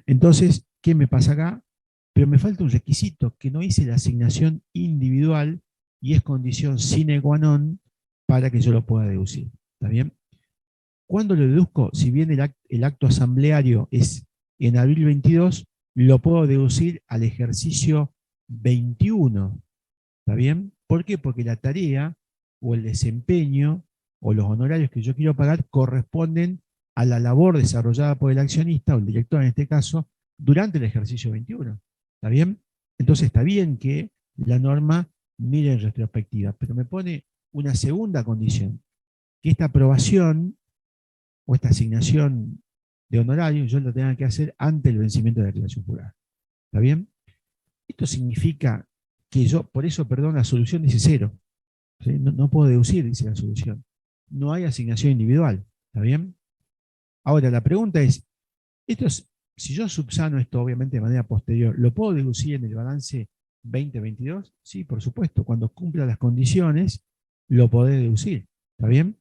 Entonces, ¿qué me pasa acá? Pero me falta un requisito, que no hice la asignación individual y es condición sine qua non para que yo lo pueda deducir, ¿está bien? ¿Cuándo lo deduzco? Si bien el acto asambleario es en abril 22, lo puedo deducir al ejercicio 21, ¿está bien? ¿Por qué? Porque la tarea o el desempeño o los honorarios que yo quiero pagar corresponden a la labor desarrollada por el accionista o el director en este caso durante el ejercicio 21. ¿Está bien? Entonces está bien que la norma mire en retrospectiva, pero me pone una segunda condición, que esta aprobación o esta asignación de honorarios yo lo tenga que hacer antes del vencimiento de la declaración jurada. ¿Está bien? Esto significa que yo, por eso, perdón, la solución dice 0. ¿Sí? No puedo deducir, dice la solución. No hay asignación individual. ¿Está bien? Ahora, la pregunta es, si yo subsano esto, obviamente de manera posterior, ¿lo puedo deducir en el balance 2022? Sí, por supuesto. Cuando cumpla las condiciones, lo podré deducir. ¿Está bien?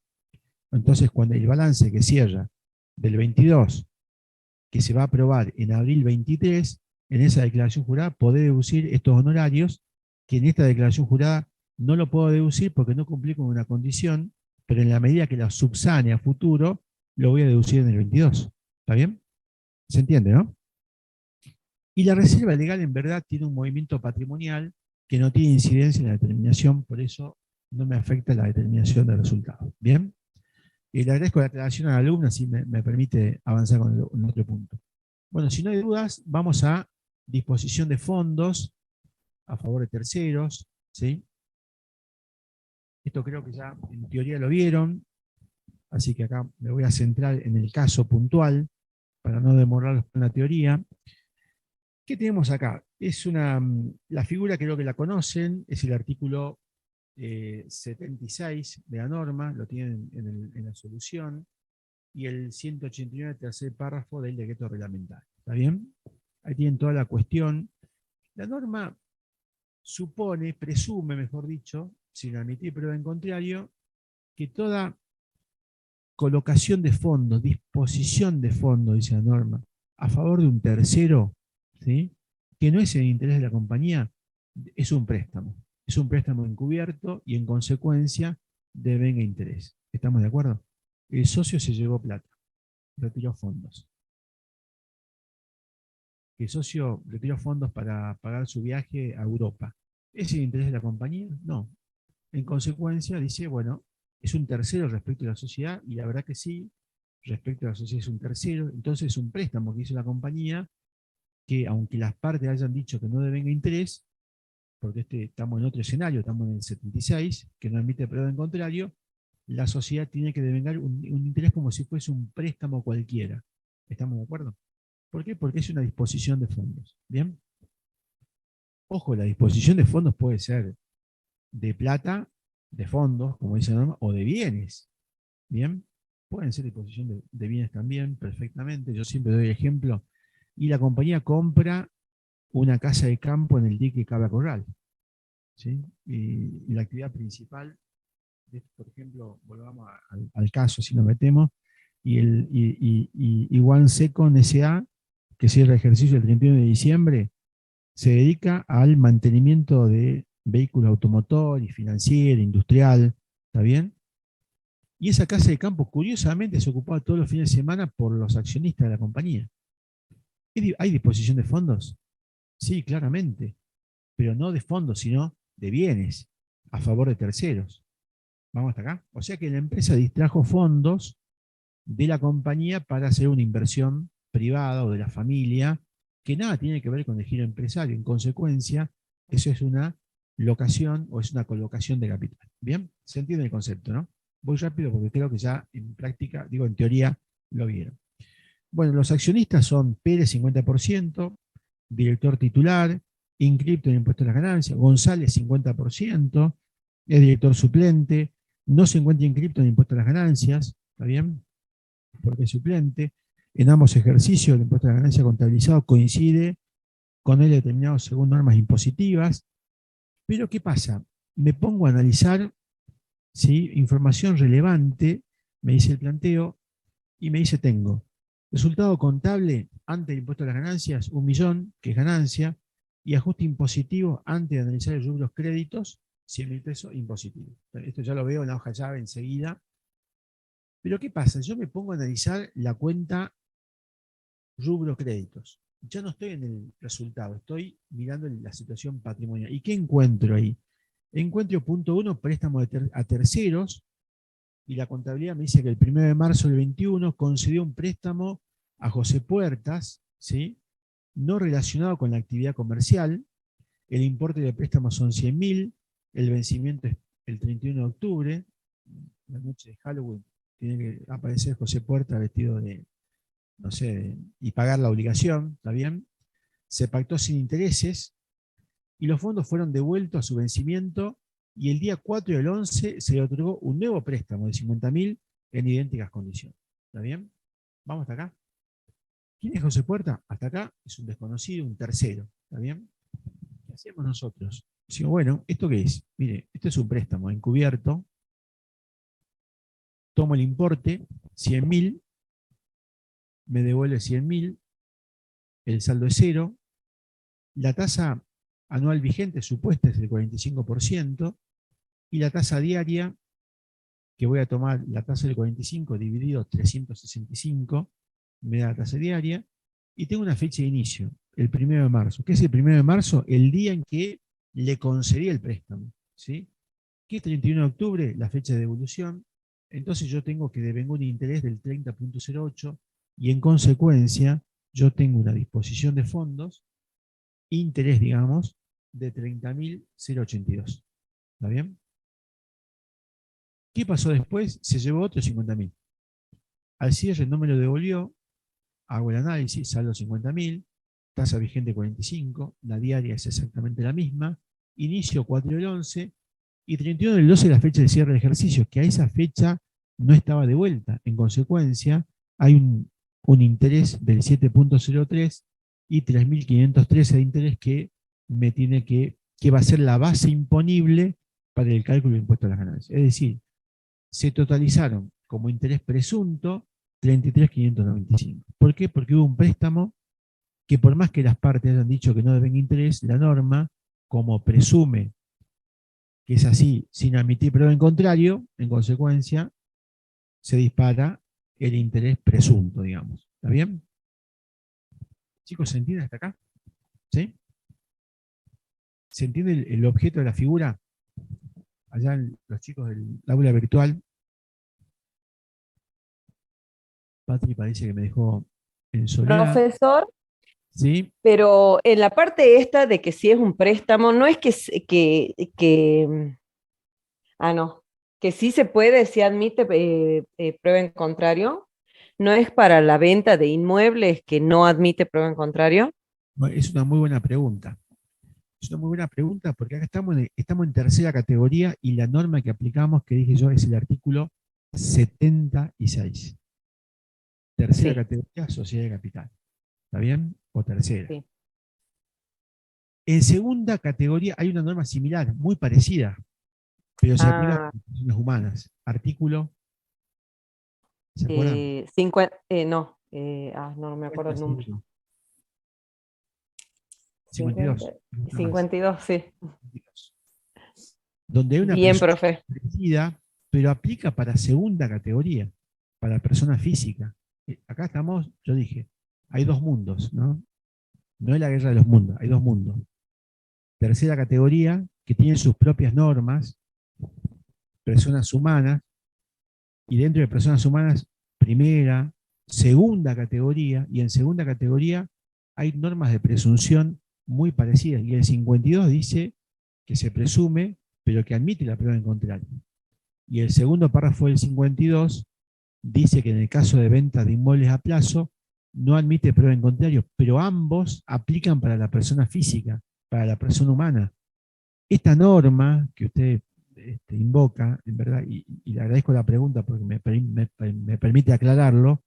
Entonces, cuando el balance que cierra del 22, que se va a aprobar en abril 23, en esa declaración jurada podré deducir estos honorarios, que en esta declaración jurada no lo puedo deducir porque no cumplí con una condición, pero en la medida que la subsane a futuro, lo voy a deducir en el 22. ¿Está bien? ¿Se entiende, no? Y la reserva legal en verdad tiene un movimiento patrimonial que no tiene incidencia en la determinación, por eso no me afecta la determinación del resultado. ¿Bien? Y le agradezco la aclaración al alumno, así me permite avanzar con el otro punto. Bueno, si no hay dudas, vamos a disposición de fondos a favor de terceros, ¿sí? Esto creo que ya en teoría lo vieron, así que acá me voy a centrar en el caso puntual, para no demorarlos con la teoría. ¿Qué tenemos acá? La figura creo que la conocen, es el artículo 76 de la norma, lo tienen en la solución. y el 189, tercer párrafo del decreto reglamentario. ¿Está bien? Ahí tienen toda la cuestión. La norma supone, presume, mejor dicho, sin admitir prueba en contrario, que toda colocación de fondos, disposición de fondos, dice la norma, a favor de un tercero, ¿sí?, que no es en el interés de la compañía, es un préstamo. Es un préstamo encubierto y en consecuencia devenga interés. ¿Estamos de acuerdo? El socio se llevó plata, retiró fondos. El socio retiró fondos para pagar su viaje a Europa. ¿Es el interés de la compañía? No. En consecuencia dice, bueno, es un tercero respecto a la sociedad, y la verdad que sí, respecto a la sociedad es un tercero, entonces es un préstamo que hizo la compañía, que aunque las partes hayan dicho que no devenga interés, porque estamos en otro escenario, estamos en el 76, que no admite prueba en contrario, la sociedad tiene que devengar un interés como si fuese un préstamo cualquiera. ¿Estamos de acuerdo? ¿Por qué? Porque es una disposición de fondos. ¿Bien? Ojo, la disposición de fondos puede ser de plata, de fondos, como dice la norma, o de bienes. ¿Bien? Pueden ser disposición de bienes también, perfectamente. Yo siempre doy el ejemplo. Y la compañía compra una casa de campo en el dique Cabra Corral, ¿sí? Y la actividad principal, por ejemplo, volvamos al caso, si nos metemos, y One Second S.A., que cierra el ejercicio el 31 de diciembre, se dedica al mantenimiento de vehículos automotor y financiero, industrial, ¿está bien? Y esa casa de campo, curiosamente, se ocupaba todos los fines de semana por los accionistas de la compañía. ¿Hay disposición de fondos? Sí, claramente, pero no de fondos, sino de bienes, a favor de terceros. ¿Vamos hasta acá? O sea que la empresa distrajo fondos de la compañía para hacer una inversión privada o de la familia, que nada tiene que ver con el giro empresario. En consecuencia, eso es una locación o es una colocación de capital. ¿Bien? Se entiende el concepto, ¿no? Voy rápido porque creo que ya en práctica, digo en teoría, lo vieron. Bueno, los accionistas son Pérez 50%, director titular, inscripto en impuesto a las ganancias, González 50%, es director suplente, no se encuentra inscripto en impuesto a las ganancias, ¿está bien? Porque es suplente. En ambos ejercicios el impuesto a las ganancias contabilizado coincide con el determinado según normas impositivas. Pero ¿qué pasa? Me pongo a analizar, ¿sí?, información relevante, me dice el planteo, y me dice tengo resultado contable antes del impuesto a las ganancias, 1 millón, que es ganancia, y ajuste impositivo antes de analizar el rubros créditos, 100.000 pesos impositivo. Esto ya lo veo en la hoja llave enseguida. Pero ¿qué pasa? Yo me pongo a analizar la cuenta rubro créditos. Ya no estoy en el resultado, estoy mirando la situación patrimonial. ¿Y qué encuentro ahí? Encuentro punto 1, préstamo a terceros, y la contabilidad me dice que el 1 de marzo del 21 concedió un préstamo a José Puertas, ¿sí?, no relacionado con la actividad comercial. El importe del préstamo son 100.000, el vencimiento es el 31 de octubre, la noche de Halloween, tiene que aparecer José Puertas vestido de, no sé, y pagar la obligación, ¿está bien? Se pactó sin intereses, y los fondos fueron devueltos a su vencimiento, y el día 4 del 11 se le otorgó un nuevo préstamo de 50.000 en idénticas condiciones. ¿Está bien? Vamos hasta acá. ¿Quién es José Puerta? Hasta acá es un desconocido, un tercero. ¿Está bien? ¿Qué hacemos nosotros? Digo, bueno, ¿esto qué es? Mire, esto es un préstamo encubierto. Tomo el importe, 100.000, me devuelve 100.000, el saldo es 0, la tasa anual vigente supuesta es el 45%, y la tasa diaria, que voy a tomar la tasa del 45 dividido 365, me da la tasa diaria, y tengo una fecha de inicio, el 1 de marzo. ¿Qué es el 1 de marzo? El día en que le concedí el préstamo, ¿sí? ¿Qué es 31 de octubre? La fecha de devolución. Entonces yo tengo que devengar un interés del 30.08, y en consecuencia yo tengo una disposición de fondos, interés, digamos, de 30.082. ¿Está bien? ¿Qué pasó después? Se llevó otros 50.000. Al cierre no me lo devolvió, hago el análisis, saldo 50.000, tasa vigente 45, la diaria es exactamente la misma, inicio 4 del 11, y 31 del 12 es la fecha de cierre del ejercicio, que a esa fecha no estaba de vuelta. En consecuencia, hay un interés del 7,03 y 3.513 de interés que me tiene que va a ser la base imponible para el cálculo del impuesto a las ganancias. Es decir, se totalizaron como interés presunto 33.595. ¿Por qué? Porque hubo un préstamo que, por más que las partes hayan dicho que no deben interés, la norma, como presume que es así sin admitir prueba en contrario, en consecuencia se dispara el interés presunto, digamos. ¿Está bien? Chicos, ¿se entiende hasta acá? ¿Sí? ¿Se entiende el objeto de la figura? Allá los chicos del aula virtual. Patri parece que me dejó en soledad. Profesor, ¿Sí? pero en la parte esta de que si es un préstamo, no es no, que sí se puede, si admite prueba en contrario, no es para la venta de inmuebles que no admite prueba en contrario. Es una muy buena pregunta. Es una muy buena pregunta porque acá estamos en tercera categoría y la norma que aplicamos, que dije yo, es el artículo 76. Tercera Sí. categoría, sociedad de capital. ¿Está bien? O tercera. Sí. En segunda categoría hay una norma similar, muy parecida, pero se aplica a las personas humanas. Artículo, ¿se acuerdan? No me acuerdo el número. 52. 52, sí. Donde hay una Bien, persona profe. parecida, pero aplica para segunda categoría, para persona física. Acá estamos, yo dije, hay dos mundos, ¿no? No es la guerra de los mundos, hay dos mundos. Tercera categoría, que tienen sus propias normas, personas humanas, y dentro de personas humanas, primera, segunda categoría, y en segunda categoría hay normas de presunción muy parecidas, y el 52 dice que se presume, pero que admite la prueba en contrario. Y el segundo párrafo del 52 dice que en el caso de venta de inmuebles a plazo, no admite prueba en contrario, pero ambos aplican para la persona física, para la persona humana. Esta norma que usted invoca, en verdad, y le agradezco la pregunta porque me permite aclararlo,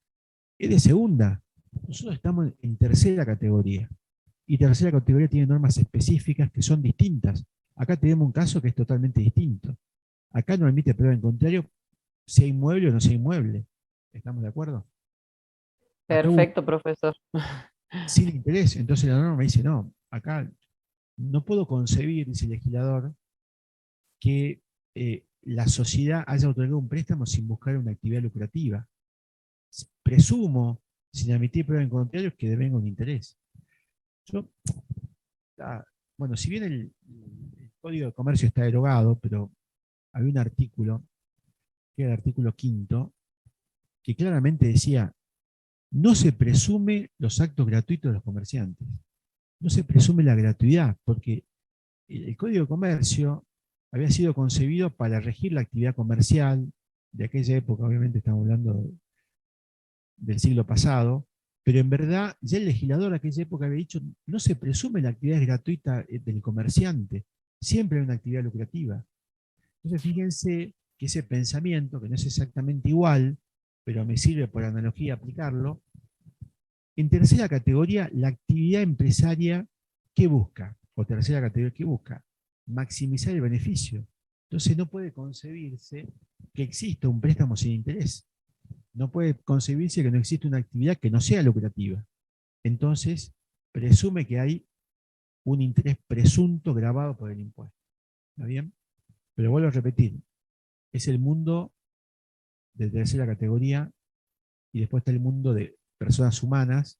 es de segunda. Nosotros estamos en tercera categoría. Y tercera categoría tiene normas específicas que son distintas. Acá tenemos un caso que es totalmente distinto. Acá no admite prueba en contrario, sea inmueble o no sea inmueble. ¿Estamos de acuerdo? Perfecto, profesor. Sin interés. Entonces la norma dice, no, acá no puedo concebir, dice el legislador, que la sociedad haya otorgado un préstamo sin buscar una actividad lucrativa. Presumo, sin admitir prueba en contrario, que devenga un interés. Bueno, si bien el Código de Comercio está derogado, pero había un artículo, que era el artículo 5, que claramente decía, no se presume los actos gratuitos de los comerciantes. No se presume la gratuidad, porque el Código de Comercio había sido concebido para regir la actividad comercial de aquella época, obviamente estamos hablando del siglo pasado, pero en verdad ya el legislador de aquella época había dicho, no se presume la actividad gratuita del comerciante, siempre hay una actividad lucrativa. Entonces fíjense que ese pensamiento, que no es exactamente igual, pero me sirve por analogía aplicarlo, en tercera categoría, la actividad empresaria, ¿qué busca? O tercera categoría, ¿qué busca? Maximizar el beneficio. Entonces no puede concebirse que exista un préstamo sin interés. No puede concebirse que no existe una actividad que no sea lucrativa. Entonces, presume que hay un interés presunto grabado por el impuesto. ¿Está bien? Pero vuelvo a repetir, es el mundo de tercera categoría y después está el mundo de personas humanas,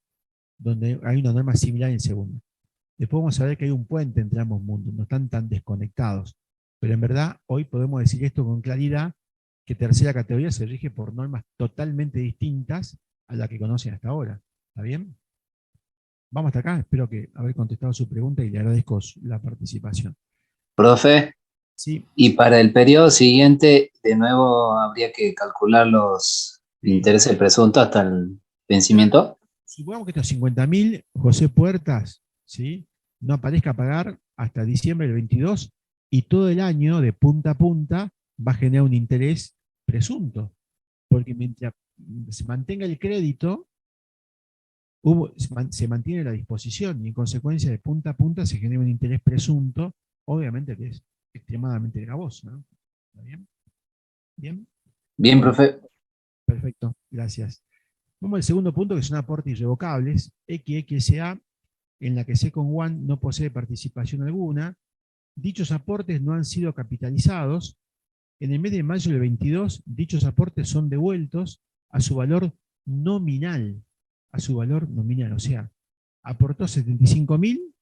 donde hay una norma similar en segunda. Después vamos a ver que hay un puente entre ambos mundos, no están tan desconectados. Pero en verdad, hoy podemos decir esto con claridad, que tercera categoría se rige por normas totalmente distintas a las que conocen hasta ahora. ¿Está bien? Vamos hasta acá, espero que haber contestado su pregunta y le agradezco la participación. Profe, Sí. y para el periodo siguiente, de nuevo habría que calcular los intereses presuntos hasta el vencimiento. Supongamos que estos 50.000, José Puertas, ¿sí?, no aparezca a pagar hasta diciembre del 22 y todo el año, de punta a punta, va a generar un interés presunto. porque mientras se mantenga el crédito, se mantiene la disposición y en consecuencia de punta a punta se genera un interés presunto, obviamente que es extremadamente gravoso, ¿no? ¿Está bien? ¿Bien? Bien, profe. Perfecto, gracias. Vamos al segundo punto, que son aportes irrevocables. XXA, en la que Second One no posee participación alguna. Dichos aportes no han sido capitalizados. En el mes de mayo del 22, dichos aportes son devueltos a su valor nominal. A su valor nominal, o sea, aportó 75.000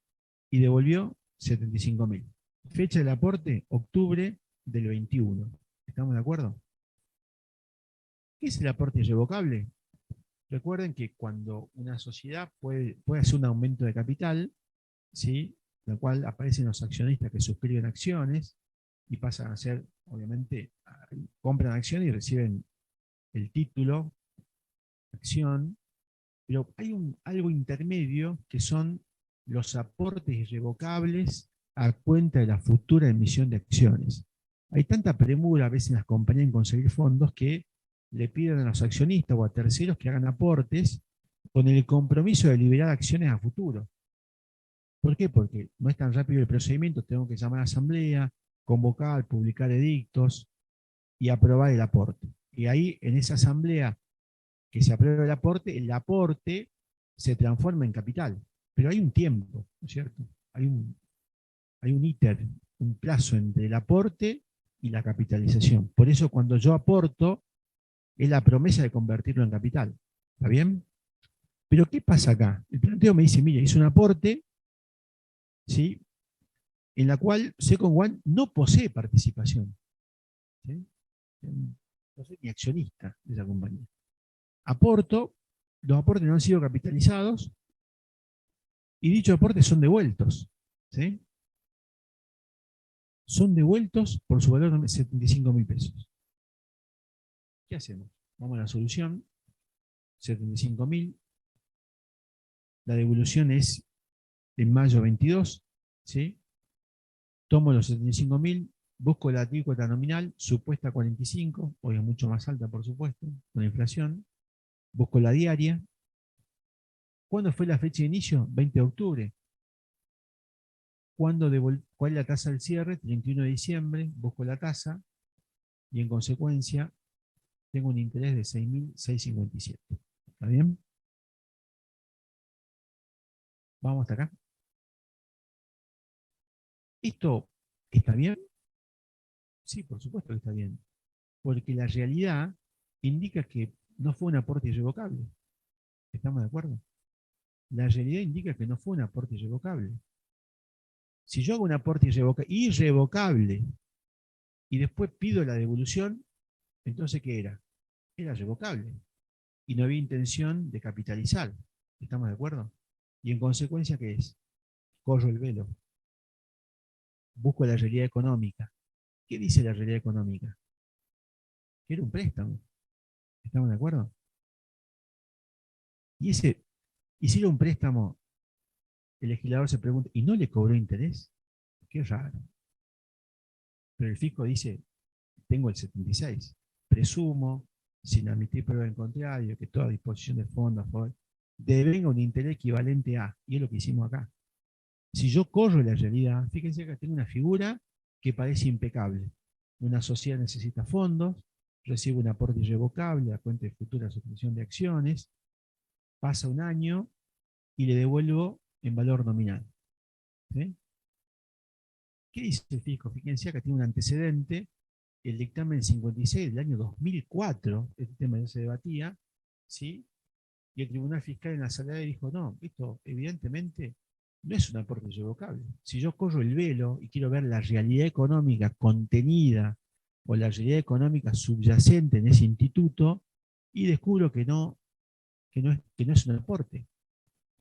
y devolvió 75.000. Fecha del aporte, octubre del 21. ¿Estamos de acuerdo? ¿Qué es el aporte irrevocable? Recuerden que cuando una sociedad puede hacer un aumento de capital, ¿sí?, en el cual aparecen los accionistas que suscriben acciones y pasan a ser, obviamente, compran acciones y reciben el título, acción, pero hay algo intermedio que son los aportes irrevocables a cuenta de la futura emisión de acciones. Hay tanta premura a veces en las compañías en conseguir fondos que le piden a los accionistas o a terceros que hagan aportes con el compromiso de liberar acciones a futuro. ¿Por qué? Porque no es tan rápido el procedimiento, tengo que llamar a asamblea, convocar, publicar edictos y aprobar el aporte. Y ahí, en esa asamblea que se aprueba el aporte se transforma en capital. Pero hay un tiempo, ¿no es cierto? Hay un íter, un plazo entre el aporte y la capitalización. Por eso cuando yo aporto, es la promesa de convertirlo en capital. ¿Está bien? Pero ¿qué pasa acá? El planteo me dice, mira, hice un aporte, ¿sí?, en la cual Second One no posee participación, ¿sí? No soy ni accionista de esa compañía. Aporto, los aportes no han sido capitalizados y dichos aportes son devueltos, ¿sí? Son devueltos por su valor de 75.000 pesos. ¿Qué hacemos? Vamos a la solución. 75.000. La devolución es en mayo 22, ¿sí? Tomo los 75.000, busco la alícuota nominal, supuesta 45, hoy es mucho más alta, por supuesto, con la inflación. Busco la diaria. ¿Cuándo fue la fecha de inicio? 20 de octubre. ¿Cuál es la tasa del cierre? 31 de diciembre. Busco la tasa y en consecuencia tengo un interés de 6.657. ¿Está bien? Vamos hasta acá. ¿Esto está bien? Sí, por supuesto que está bien. Porque la realidad indica que no fue un aporte irrevocable. ¿Estamos de acuerdo? La realidad indica que no fue un aporte irrevocable. Si yo hago un aporte irrevocable y después pido la devolución, entonces ¿qué era? Era revocable. Y no había intención de capitalizar. ¿Estamos de acuerdo? Y en consecuencia, ¿qué es? Corro el velo. Busco la realidad económica. ¿Qué dice la realidad económica? Que era un préstamo. ¿Estamos de acuerdo? Y si era un préstamo, el legislador se pregunta, ¿y no le cobró interés? Qué raro. Pero el fisco dice, tengo el 76. Presumo, sin admitir prueba en contrario, que toda disposición de fondos devenga un interés equivalente a, y es lo que hicimos acá. Si yo corro la realidad, fíjense que tengo una figura que parece impecable. Una sociedad necesita fondos, recibe un aporte irrevocable a cuenta de futura suscripción de acciones, pasa un año y le devuelvo en valor nominal. ¿Sí? ¿Qué dice el fisco? Fíjense que tiene un antecedente, el dictamen 56 del año 2004, este tema ya se debatía, ¿sí? Y el Tribunal Fiscal en la sala dijo, no, esto evidentemente no es un aporte irrevocable. Si yo corro el velo y quiero ver la realidad económica contenida o la realidad económica subyacente en ese instituto, y descubro que no es un aporte.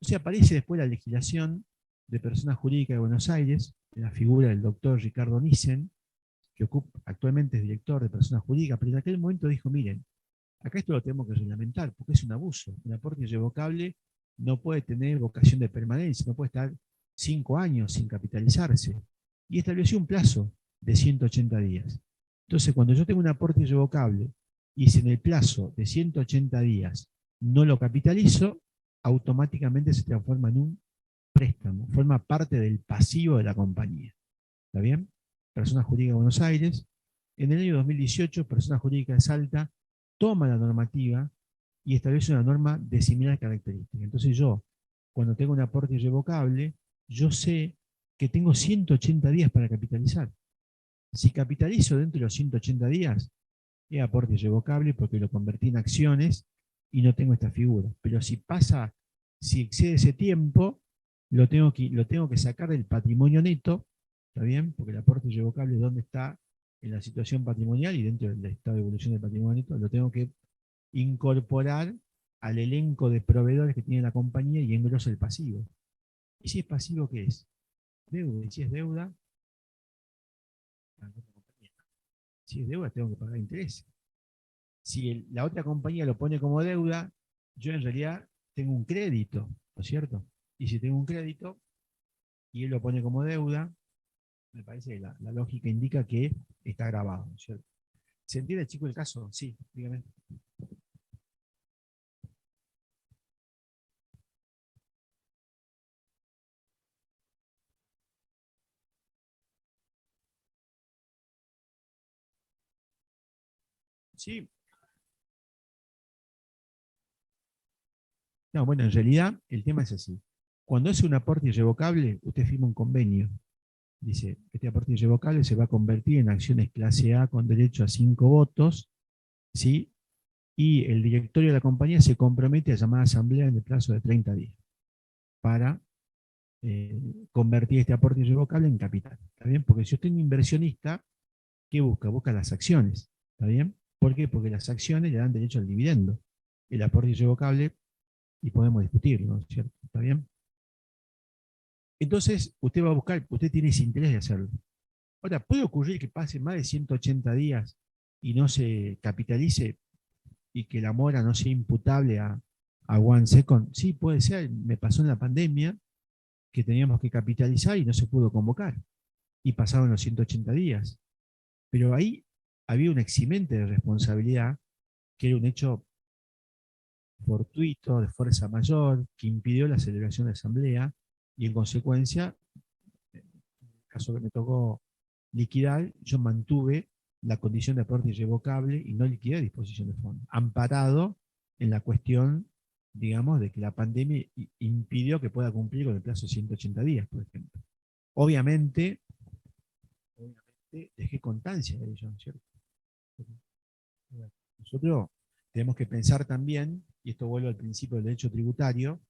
O sea, aparece después la legislación de personas jurídicas de Buenos Aires, en la figura del doctor Ricardo Nissen, que actualmente es director de personas jurídicas, pero en aquel momento dijo, miren, acá esto lo tenemos que reglamentar, porque es un abuso. Un aporte irrevocable no puede tener vocación de permanencia, no puede estar 5 años sin capitalizarse. Y estableció un plazo de 180 días. Entonces, cuando yo tengo un aporte irrevocable Y si en el plazo de 180 días no lo capitalizo, automáticamente se transforma en un préstamo, forma parte del pasivo de la compañía. ¿Está bien? Persona Jurídica de Buenos Aires. En el año 2018, Persona Jurídica de Salta toma la normativa y establece una norma de similar característica. Entonces yo, cuando tengo un aporte irrevocable, yo sé que tengo 180 días para capitalizar. Si capitalizo dentro de los 180 días, es aporte irrevocable porque lo convertí en acciones y no tengo esta figura. Pero si excede ese tiempo, lo tengo que sacar del patrimonio neto, ¿está bien? Porque el aporte irrevocable es donde está en la situación patrimonial y dentro del estado de evolución del patrimonio neto, lo tengo que incorporar al elenco de proveedores que tiene la compañía y engrosa el pasivo. ¿Y si es pasivo, qué es? Deuda. Y si es deuda, si es deuda, tengo que pagar interés. Si la otra compañía lo pone como deuda, yo en realidad tengo un crédito, ¿no es cierto? Y si tengo un crédito y él lo pone como deuda, me parece que la lógica indica que está grabado, ¿no es cierto? ¿Se entiende, chico, el caso? Sí, dígame. Sí. No, bueno, en realidad el tema es así. Cuando es un aporte irrevocable, usted firma un convenio. Dice, este aporte irrevocable se va a convertir en acciones clase A con derecho a 5 votos, ¿sí? Y el directorio de la compañía se compromete a llamar a asamblea en el plazo de 30 días para convertir este aporte irrevocable en capital. ¿Está bien? Porque si usted es un inversionista, ¿qué busca? Busca las acciones. ¿Está bien? ¿Por qué? Porque las acciones le dan derecho al dividendo. El aporte irrevocable, y podemos discutirlo, ¿no es cierto? ¿Está bien? Entonces, usted va a buscar, usted tiene ese interés de hacerlo. Ahora, ¿puede ocurrir que pase más de 180 días y no se capitalice y que la mora no sea imputable a One Second? Sí, puede ser. Me pasó en la pandemia que teníamos que capitalizar y no se pudo convocar. Y pasaron los 180 días. Pero ahí había un eximente de responsabilidad que era un hecho fortuito, de fuerza mayor, que impidió la celebración de asamblea y en consecuencia, en el caso que me tocó liquidar, yo mantuve la condición de aporte irrevocable y no liquidé a disposición de fondos, amparado en la cuestión, digamos, de que la pandemia impidió que pueda cumplir con el plazo de 180 días, por ejemplo. Obviamente dejé constancia de ello, ¿no es cierto? Nosotros tenemos que pensar también, y esto vuelve al principio del derecho tributario,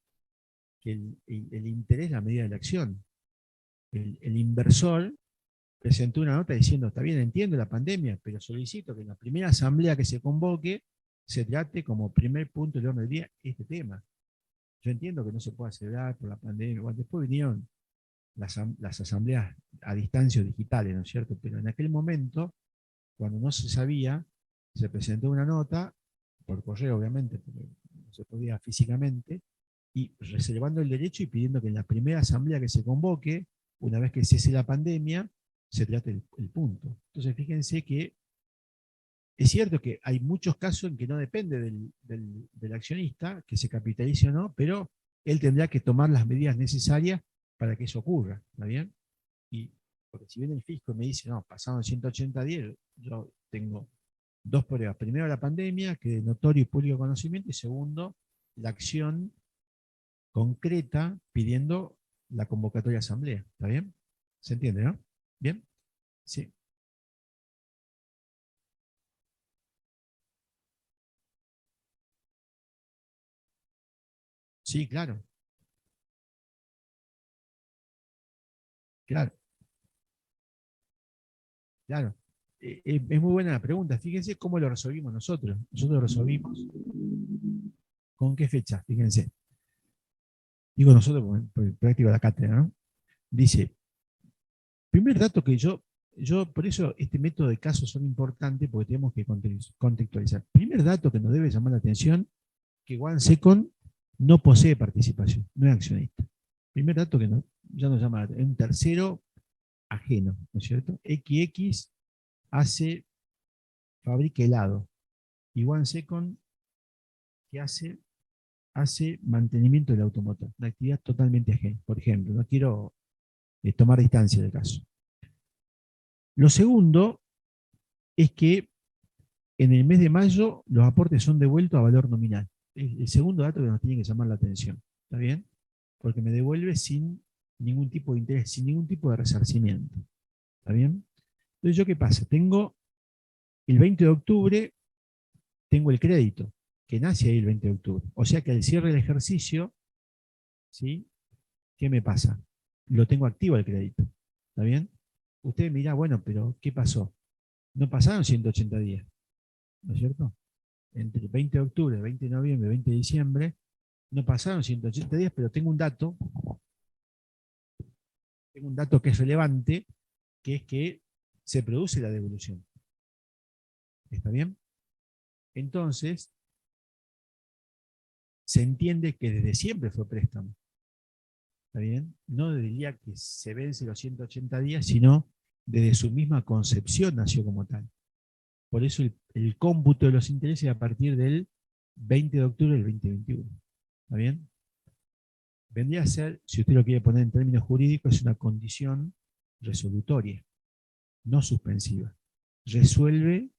que el interés es la medida de la acción. El inversor presentó una nota diciendo, está bien, entiendo la pandemia, pero solicito que en la primera asamblea que se convoque se trate como primer punto del orden del día este tema. Yo entiendo que no se puede celebrar por la pandemia. Bueno, después vinieron las asambleas a distancia digitales, ¿no es cierto? Pero en aquel momento, cuando no se sabía, se presentó una nota, por correo obviamente, porque no se podía físicamente, y reservando el derecho y pidiendo que en la primera asamblea que se convoque, una vez que cese la pandemia, se trate el punto. Entonces fíjense que es cierto que hay muchos casos en que no depende del accionista, que se capitalice o no, pero él tendrá que tomar las medidas necesarias para que eso ocurra, ¿está bien? Y porque si viene el fisco y me dice, no, pasaron 180 días, yo tengo dos pruebas. Primero, la pandemia, que es notorio y público conocimiento, y segundo, la acción concreta pidiendo la convocatoria de asamblea. ¿Está bien? ¿Se entiende, no? ¿Bien? Sí. Sí, claro. Claro, claro. Es muy buena la pregunta. Fíjense cómo lo resolvimos nosotros. Nosotros lo resolvimos. ¿Con qué fecha? Fíjense. Digo nosotros por el práctico de la cátedra, ¿no? Dice, primer dato que por eso este método de casos son importantes porque tenemos que contextualizar. Primer dato que nos debe llamar la atención, que One Second no posee participación, no es accionista. Primer dato que ya nos llama la atención. Un tercero ajeno, ¿no es cierto? XX fabrica helado y one second que hace mantenimiento del automotor, una actividad totalmente ajena. Por ejemplo, no quiero tomar distancia del caso. Lo segundo es que en el mes de mayo los aportes son devueltos a valor nominal. El segundo dato que nos tiene que llamar la atención. ¿Está bien? Porque me devuelve sin ningún tipo de interés, sin ningún tipo de resarcimiento. ¿Está bien? Entonces, ¿yo qué pasa? Tengo el 20 de octubre, tengo el crédito, que nace ahí el 20 de octubre. O sea que al cierre del ejercicio, ¿sí? ¿Qué me pasa? Lo tengo activo el crédito. ¿Está bien? Usted me dirá, bueno, pero ¿qué pasó? No pasaron 180 días. ¿No es cierto? Entre el 20 de octubre, 20 de noviembre, 20 de diciembre, no pasaron 180 días, pero tengo un dato que es relevante, que es que se produce la devolución. ¿Está bien? Entonces, se entiende que desde siempre fue préstamo. ¿Está bien? No desde el día que se vence los 180 días, sino desde su misma concepción nació como tal. Por eso el cómputo de los intereses a partir del 20 de octubre del 2021. ¿Está bien? Vendría a ser, si usted lo quiere poner en términos jurídicos, es una condición resolutoria, no suspensiva. Resuelve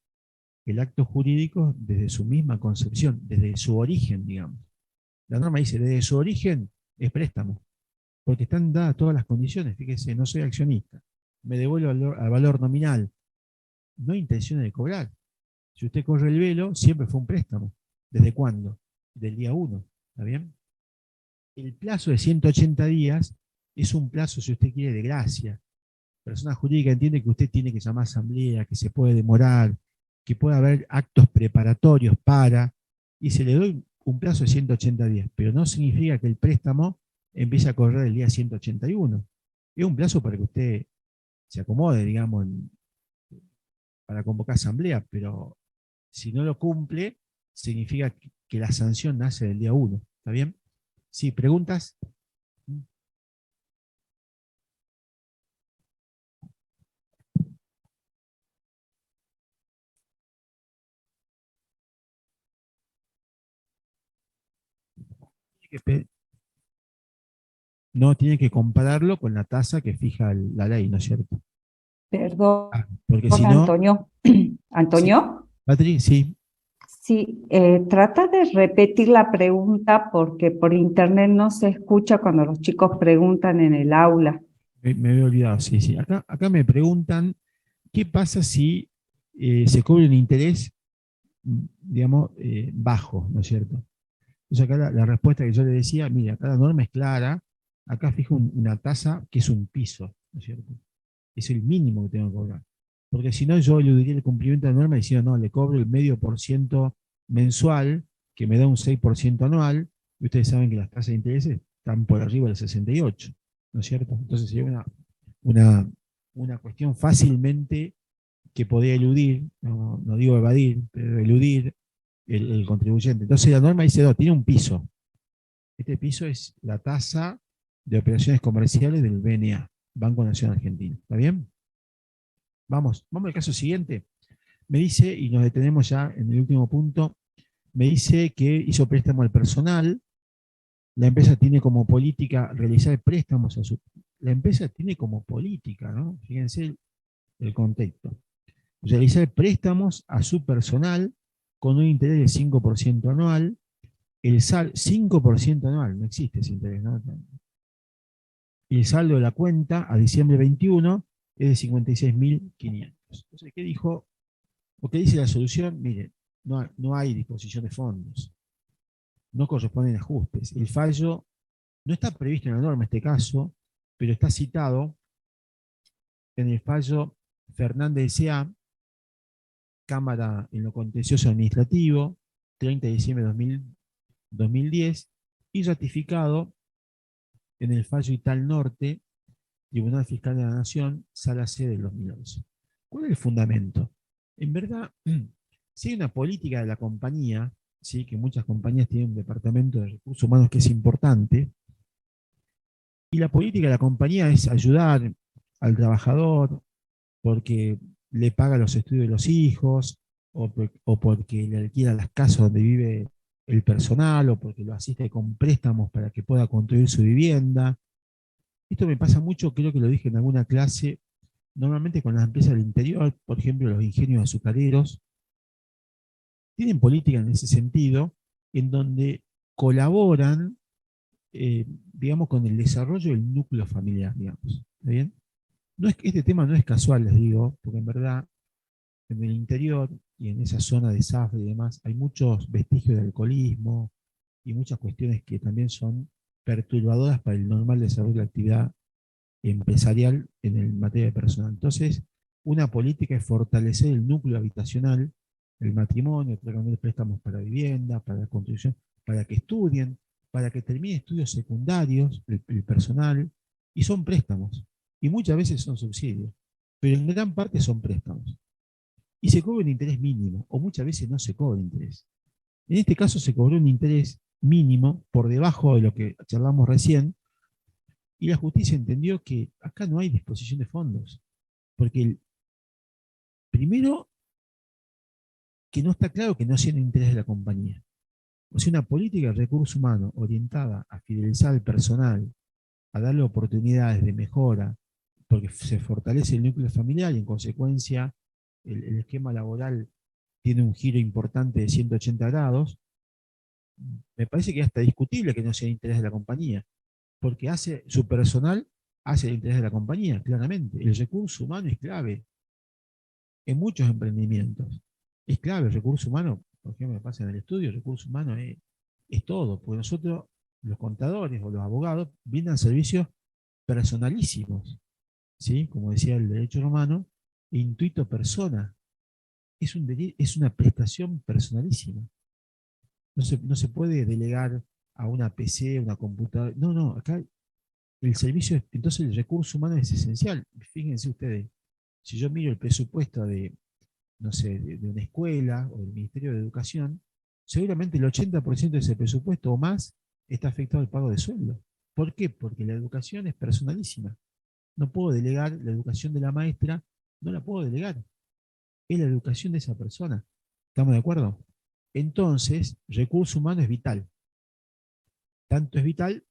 el acto jurídico desde su misma concepción, desde su origen, digamos. La norma dice, desde su origen es préstamo, porque están dadas todas las condiciones. Fíjese, no soy accionista, me devuelvo al valor nominal, no hay intención de cobrar. Si usted corre el velo, siempre fue un préstamo. ¿Desde cuándo? Del día 1, ¿está bien? El plazo de 180 días es un plazo, si usted quiere, de gracia. La persona jurídica entiende que usted tiene que llamar a asamblea, que se puede demorar, que puede haber actos preparatorios para, y se le doy un plazo de 180 días, pero no significa que el préstamo empiece a correr el día 181. Es un plazo para que usted se acomode, digamos, para convocar asamblea, pero si no lo cumple, significa que la sanción nace del día 1. ¿Está bien? Sí, ¿preguntas? No, tiene que compararlo con la tasa que fija la ley, ¿no es cierto? Perdón, Porque si no... Antonio. Sí, Antonio, Patri, sí. sí, trata de repetir la pregunta porque por internet no se escucha cuando los chicos preguntan en el aula. Me había olvidado, sí, sí. Acá me preguntan, ¿qué pasa si se cobra un interés, digamos, bajo, ¿no es cierto? Entonces acá la respuesta que yo le decía, mira, acá la norma es clara, acá fijo una tasa que es un piso, ¿no es cierto? Es el mínimo que tengo que cobrar. Porque si no, yo eludiría el cumplimiento de la norma diciendo, no, le cobro el 0,5% mensual, que me da un 6% anual, y ustedes saben que las tasas de interés están por arriba del 68, ¿no es cierto? Entonces sería una cuestión fácilmente que podría eludir, no digo evadir, pero eludir el contribuyente. Entonces la norma dice, no, tiene un piso. Este piso es la tasa de operaciones comerciales del BNA, Banco Nacional Argentino. ¿Está bien? Vamos al caso siguiente. Me dice, y nos detenemos ya en el último punto, me dice que hizo préstamo al personal. La empresa tiene como política realizar préstamos a su... La empresa tiene como política, ¿no? Fíjense el contexto. Realizar préstamos a su personal con un interés del 5% anual. El 5% anual, no existe ese interés, ¿no? El saldo de la cuenta a diciembre 21 es de 56.500. Entonces, ¿qué dijo? ¿O qué dice la solución? Mire, no hay disposición de fondos. No corresponden ajustes. El fallo no está previsto en la norma en este caso, pero está citado en el fallo Fernández S.A., Cámara en lo Contencioso Administrativo, 30 de diciembre de 2010, y ratificado en el fallo Ital Norte, Tribunal Fiscal de la Nación, Sala C del 2011. ¿Cuál es el fundamento? En verdad, si hay una política de la compañía, ¿sí? Que muchas compañías tienen un departamento de recursos humanos que es importante, y la política de la compañía es ayudar al trabajador porque le paga los estudios de los hijos, o porque le alquila las casas donde vive el personal, o porque lo asiste con préstamos para que pueda construir su vivienda. Esto me pasa mucho, creo que lo dije en alguna clase, normalmente con las empresas del interior, por ejemplo, los ingenios azucareros, tienen política en ese sentido, en donde colaboran, digamos, con el desarrollo del núcleo familiar, digamos. ¿Está bien? No es, este tema no es casual, les digo, porque en verdad en el interior y en esa zona de Zafra y demás hay muchos vestigios de alcoholismo y muchas cuestiones que también son perturbadoras para el normal desarrollo de la actividad empresarial en el materia personal. Entonces, una política es fortalecer el núcleo habitacional, el matrimonio, otorgar préstamos para vivienda, para la construcción, para que estudien, para que termine estudios secundarios, el personal, y son préstamos. Y muchas veces son subsidios, pero en gran parte son préstamos. Y se cobra un interés mínimo, o muchas veces no se cobra interés. En este caso se cobró un interés mínimo por debajo de lo que charlamos recién, y la justicia entendió que acá no hay disposición de fondos, porque primero que no está claro que no sea en el interés de la compañía. O sea, una política de recursos humanos orientada a fidelizar al personal, a darle oportunidades de mejora, porque se fortalece el núcleo familiar y en consecuencia el esquema laboral tiene un giro importante de 180 grados, me parece que es hasta discutible que no sea el interés de la compañía, porque hace su personal, hace el interés de la compañía, claramente. El recurso humano es clave en muchos emprendimientos. Es clave el recurso humano, por ejemplo, me pasa en el estudio, el recurso humano es todo, porque nosotros, los contadores o los abogados, brindan servicios personalísimos, ¿sí? Como decía el derecho romano, intuito persona. Es una prestación personalísima. No se puede delegar a una PC, a una computadora. No, no, acá el servicio, entonces el recurso humano es esencial. Fíjense ustedes, si yo miro el presupuesto de, no sé, de una escuela o del Ministerio de Educación, seguramente el 80% de ese presupuesto o más está afectado al pago de sueldo. ¿Por qué? Porque la educación es personalísima. No puedo delegar la educación de la maestra, no la puedo delegar. Es la educación de esa persona. ¿Estamos de acuerdo? Entonces, recurso humano es vital. Tanto es vital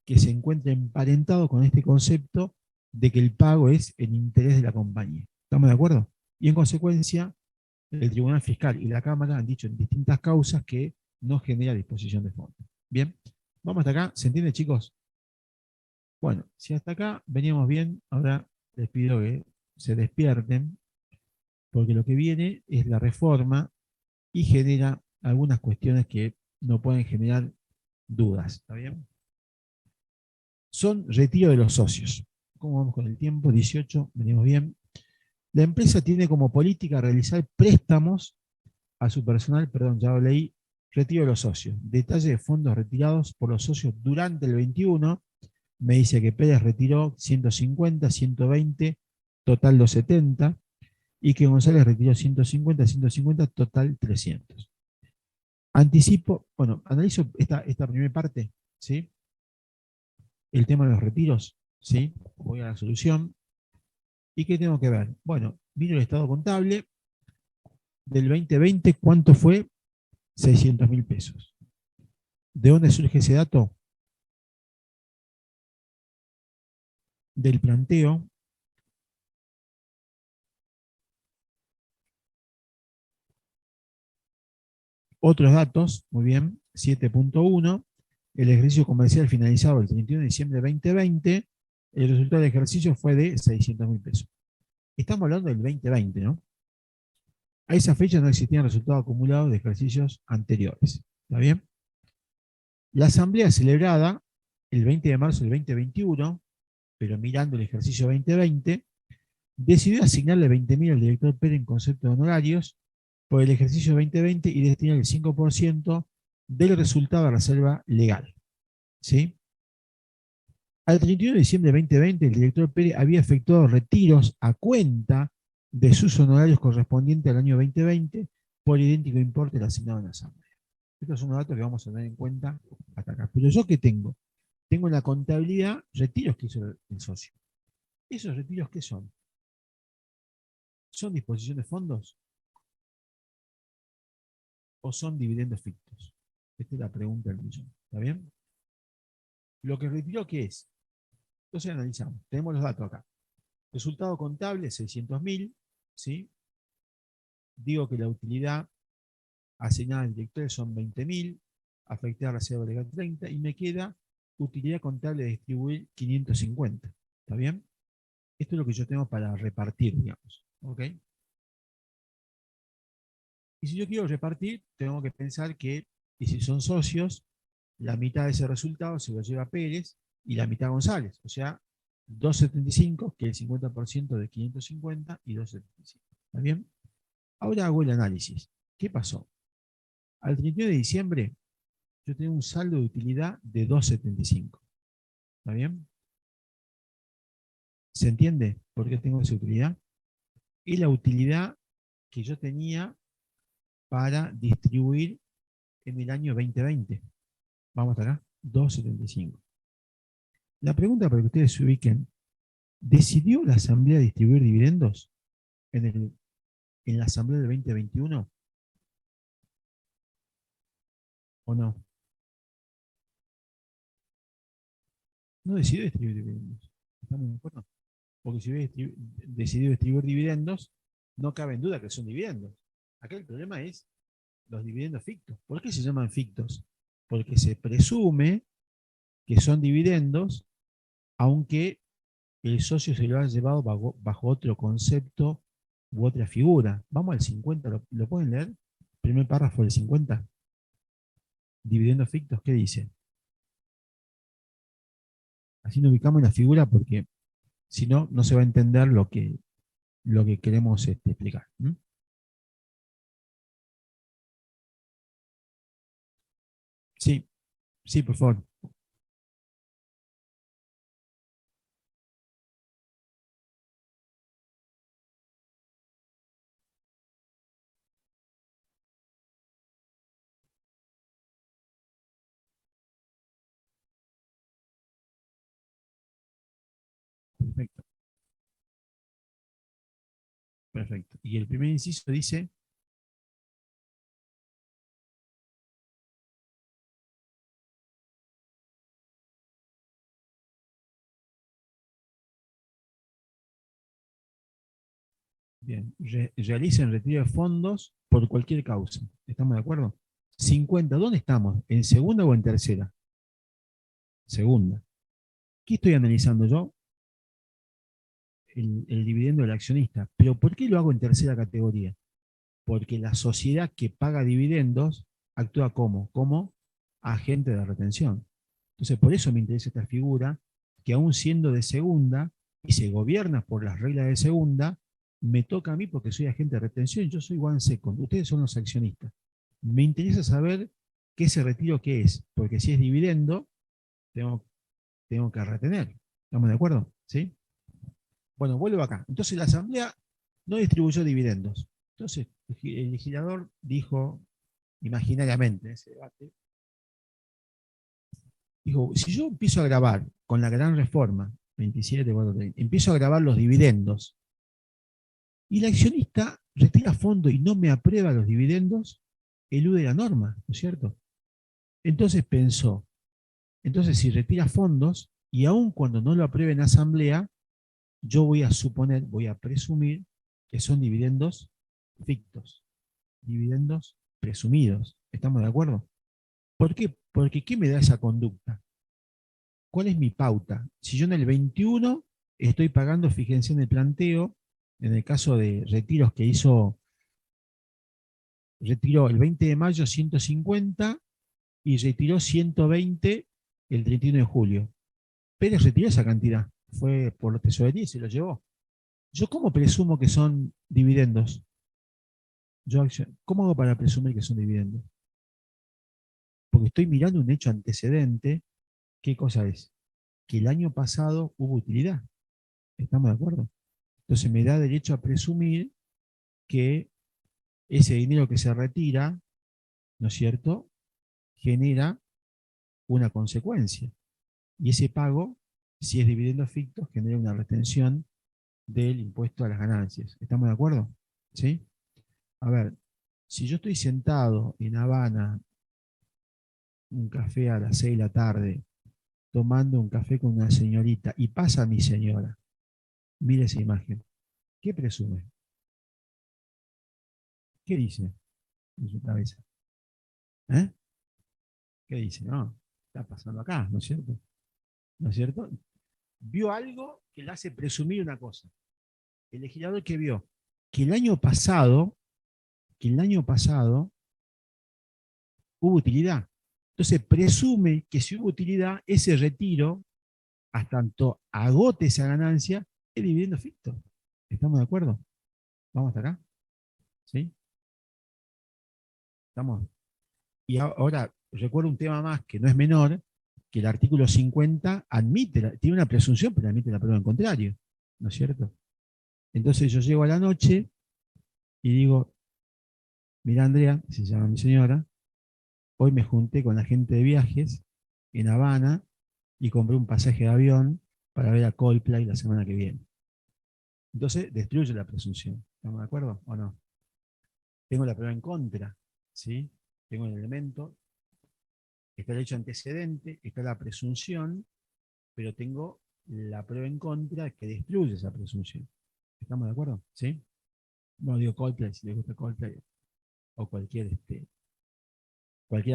que se encuentra emparentado con este concepto de que el pago es en interés de la compañía. ¿Estamos de acuerdo? Y en consecuencia, el Tribunal Fiscal y la Cámara han dicho en distintas causas que no genera disposición de fondos. Bien, vamos hasta acá. ¿Se entiende, chicos? Bueno, si hasta acá veníamos bien, ahora les pido que se despierten, porque lo que viene es la reforma y genera algunas cuestiones que no pueden generar dudas. ¿Está bien? Son retiro de los socios. ¿Cómo vamos con el tiempo? 18, venimos bien. La empresa tiene como política realizar préstamos a su personal, perdón, ya lo leí, retiro de los socios. Detalle de fondos retirados por los socios durante el 21. Me dice que Pérez retiró 150, 120, total 270, y que González retiró 150, 150, total 300. Anticipo, bueno, analizo esta primera parte, ¿sí? El tema de los retiros, ¿sí? Voy a la solución. ¿Y qué tengo que ver? Bueno, miro el estado contable del 2020, ¿cuánto fue? 600.000 pesos. ¿De dónde surge ese dato? Del planteo otros datos, muy bien, 7.1, el ejercicio comercial finalizado el 31 de diciembre de 2020, el resultado del ejercicio fue de 600.000 pesos. Estamos hablando del 2020, ¿no? A esa fecha no existían resultados acumulados de ejercicios anteriores. ¿Está bien? La asamblea celebrada el 20 de marzo del 2021, pero mirando el ejercicio 2020, decidió asignarle 20.000 al director Pérez en concepto de honorarios por el ejercicio 2020 y destinar el 5% del resultado a reserva legal. ¿Sí? Al 31 de diciembre de 2020, el director Pérez había efectuado retiros a cuenta de sus honorarios correspondientes al año 2020 por idéntico importe asignado en la asamblea. Estos son los datos que vamos a tener en cuenta hasta acá. Pero yo, ¿qué tengo? Tengo en la contabilidad retiros que hizo el socio. ¿Esos retiros qué son? ¿Son disposición de fondos? o son dividendos fictos? Esta es la pregunta del millón. ¿Está bien? Lo que retiró, ¿qué es? Entonces analizamos. Tenemos los datos acá. Resultado contable, 600.000, ¿sí? Digo que la utilidad asignada al director son 20.000, afectada a la reserva legal 30, y me queda utilidad contable de distribuir 550. ¿Está bien? Esto es lo que yo tengo para repartir, digamos. ¿Ok? Y si yo quiero repartir, tengo que pensar que, y si son socios, la mitad de ese resultado se lo lleva Pérez y la mitad González. O sea, 275, que es el 50% de 550, y 275. ¿Está bien? Ahora hago el análisis. ¿Qué pasó? Al 31 de diciembre, yo tengo un saldo de utilidad de 275. ¿Está bien? ¿Se entiende por qué tengo esa utilidad? Es la utilidad que yo tenía para distribuir en el año 2020. Vamos hasta acá, 275. La pregunta para que ustedes se ubiquen, ¿decidió la Asamblea distribuir dividendos en la Asamblea del 2021? ¿O no? No decidió distribuir dividendos. ¿Estamos de acuerdo? Porque si hubiera decidido distribuir dividendos, no cabe en duda que son dividendos. Acá el problema es los dividendos fictos. ¿Por qué se llaman fictos? Porque se presume que son dividendos, aunque el socio se lo ha llevado bajo otro concepto u otra figura. Vamos al 50, ¿lo pueden leer? Primer párrafo del 50. Dividendos fictos, ¿qué dice? Así nos ubicamos en la figura porque si no, no se va a entender lo que queremos explicar. Sí, sí, por favor. Perfecto. Perfecto. Y el primer inciso dice, bien, realicen retiro de fondos por cualquier causa. ¿Estamos de acuerdo? 50, ¿dónde estamos? ¿En segunda o en tercera? Segunda. ¿Qué estoy analizando yo? El dividendo del accionista. ¿Pero por qué lo hago en tercera categoría? Porque la sociedad que paga dividendos actúa como agente de retención. Entonces, por eso me interesa esta figura, que aún siendo de segunda y se gobierna por las reglas de segunda, me toca a mí porque soy agente de retención, yo soy one second, ustedes son los accionistas. Me interesa saber qué ese retiro qué es, porque si es dividendo, tengo que retener. ¿Estamos de acuerdo? ¿Sí? Bueno, vuelvo acá. Entonces la Asamblea no distribuyó dividendos. Entonces el legislador dijo, imaginariamente, en ese debate, dijo, si yo empiezo a grabar con la gran reforma, 27, empiezo a grabar los dividendos, y el accionista retira fondos y no me aprueba los dividendos, elude la norma, ¿no es cierto? Entonces pensó, entonces si retira fondos, y aun cuando no lo apruebe en asamblea, yo voy a suponer, voy a presumir que son dividendos fictos, dividendos presumidos. ¿Estamos de acuerdo? ¿Por qué? Porque ¿qué me da esa conducta? ¿Cuál es mi pauta? Si yo en el 21 estoy pagando, fíjense en el planteo, en el caso de retiros que retiró el 20 de mayo 150 y retiró 120 el 31 de julio. Pérez retiró esa cantidad, fue por la tesorería y se lo llevó. ¿Yo cómo presumo que son dividendos? ¿Cómo hago para presumir que son dividendos? Porque estoy mirando un hecho antecedente. ¿Qué cosa es? Que el año pasado hubo utilidad. ¿Estamos de acuerdo? Entonces me da derecho a presumir que ese dinero que se retira, ¿no es cierto?, genera una consecuencia. Y ese pago, si es dividendo ficto, genera una retención del impuesto a las ganancias. ¿Estamos de acuerdo? ¿Sí? A ver, Si yo estoy sentado en Habana, un café a las 6 de la tarde, tomando un café con una señorita, y pasa mi señora, mire esa imagen, ¿qué presume? ¿Qué dice en su cabeza? ¿Eh? ¿Qué dice? No, está pasando acá, ¿no es cierto? ¿No es cierto? Vio algo que le hace presumir una cosa. El legislador que vio que el año pasado hubo utilidad. Entonces presume que si hubo utilidad, ese retiro, hasta tanto agote esa ganancia, es dividendo ficto. ¿Estamos de acuerdo? ¿Vamos hasta acá? ¿Sí? ¿Estamos? Y ahora recuerdo un tema más que no es menor, que el artículo 50 admite, tiene una presunción, pero admite la prueba en contrario. ¿No es cierto? Entonces yo llego a la noche y digo, mira Andrea, se llama mi señora, hoy me junté con la gente de viajes en Habana y compré un pasaje de avión para ver a Coldplay la semana que viene. Entonces destruye la presunción. ¿Estamos de acuerdo o no? Tengo la prueba en contra, ¿sí? Tengo el elemento, está el hecho antecedente, está la presunción, pero tengo la prueba en contra que destruye esa presunción. ¿Estamos de acuerdo? ¿Sí? No digo Coldplay, si les gusta Coldplay, o cualquier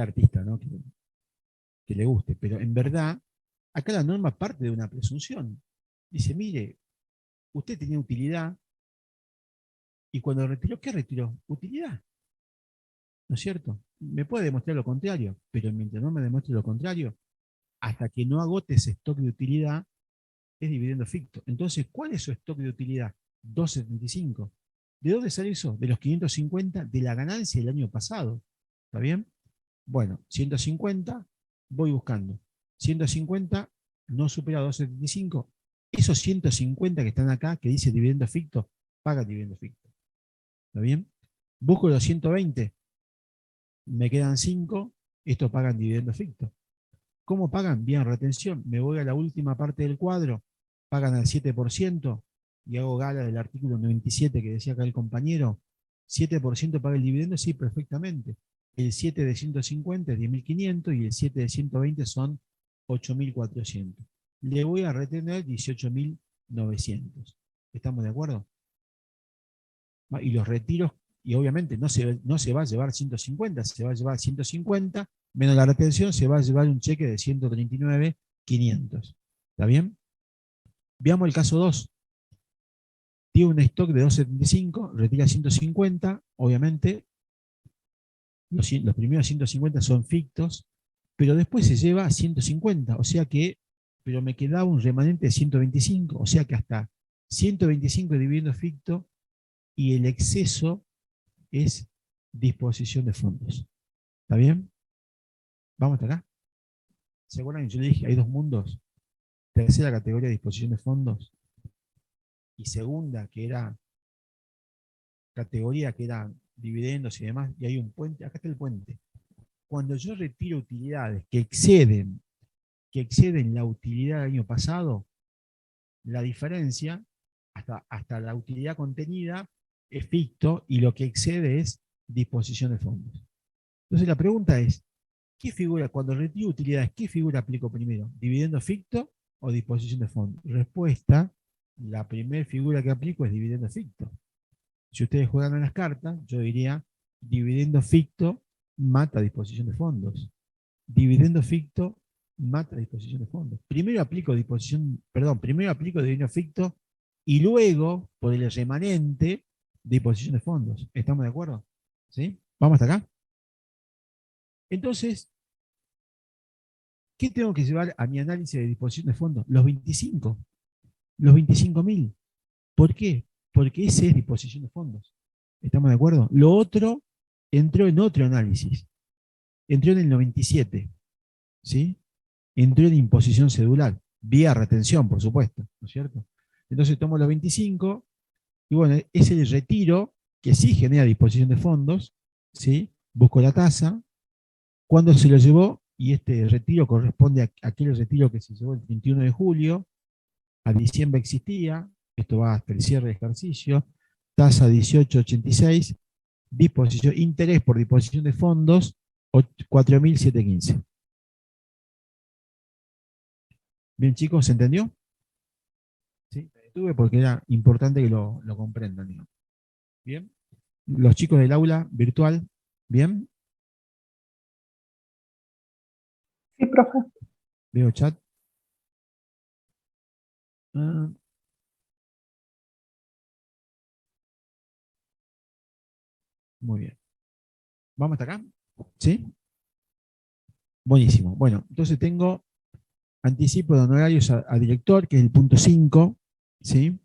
artista, ¿no? que le guste, pero en verdad, acá la norma parte de una presunción. Dice, mire, usted tenía utilidad, y cuando retiró, ¿qué retiró? Utilidad. ¿No es cierto? Me puede demostrar lo contrario, pero mientras no me demuestre lo contrario, hasta que no agote ese stock de utilidad, es dividendo ficto. Entonces, ¿cuál es su stock de utilidad? 275. ¿De dónde sale eso? De los 550 de la ganancia del año pasado. ¿Está bien? Bueno, 150, voy buscando. 150 no supera 275. Esos 150 que están acá, que dice dividendo ficto, paga dividendo ficto. ¿Está bien? Busco los 120, me quedan 5, estos pagan dividendo ficto. ¿Cómo pagan? Bien, retención. Me voy a la última parte del cuadro, pagan al 7%, y hago gala del artículo 97 que decía acá el compañero. 7% paga el dividendo, sí, perfectamente. El 7 de 150 es 10.500 y el 7 de 120 son 8.400. Le voy a retener 18.900. ¿Estamos de acuerdo? Y los retiros, y obviamente no se va a llevar 150, se va a llevar 150, menos la retención, se va a llevar un cheque de 139.500. ¿Está bien? Veamos el caso 2. Tiene un stock de 275, retira 150, obviamente los primeros 150 son fictos, pero después se lleva a 150, o sea que, pero me quedaba un remanente de 125, o sea que hasta 125 dividiendo ficto y el exceso es disposición de fondos. ¿Está bien? ¿Vamos hasta acá? ¿Se acuerdan que yo le dije, hay dos mundos? Tercera categoría, disposición de fondos, y segunda, que era categoría, que era dividendos y demás, y hay un puente, acá está el puente. Cuando yo retiro utilidades que exceden la utilidad del año pasado, la diferencia, hasta la utilidad contenida, es ficto, y lo que excede es disposición de fondos. Entonces la pregunta es, ¿qué figura, cuando retiro utilidades, qué figura aplico primero? ¿Dividendo ficto o disposición de fondos? Respuesta, la primera figura que aplico es dividendo ficto. Si ustedes juegan a las cartas, yo diría dividendo ficto mata disposición de fondos. Dividendo ficto mata disposición de fondos. Primero aplico dividendo ficto y luego, por el remanente, disposición de fondos. ¿Estamos de acuerdo? ¿Sí? ¿Vamos hasta acá? Entonces, ¿qué tengo que llevar a mi análisis de disposición de fondos? Los 25. Los 25.000. ¿Por qué? Porque ese es disposición de fondos. ¿Estamos de acuerdo? Lo otro entró en otro análisis. Entró en el 97. ¿Sí? Entró en imposición cedular. Vía retención, por supuesto. ¿No es cierto? Entonces tomo los 25 y bueno, es el retiro que sí genera disposición de fondos. ¿Sí? Busco la tasa. ¿Cuándo se lo llevó? Y este retiro corresponde a aquel retiro que se llevó el 31 de julio. A diciembre existía. Esto va hasta el cierre de ejercicio, tasa 18.86, interés por disposición de fondos, 4.715. Bien, chicos, ¿se entendió? Sí, me detuve porque era importante que lo comprendan, digamos. Bien. Los chicos del aula virtual, ¿bien? Sí, profe. Veo chat. Ah. Muy bien. ¿Vamos hasta acá? ¿Sí? Buenísimo. Bueno, entonces tengo anticipo de honorarios a director, que es el punto 5, ¿sí?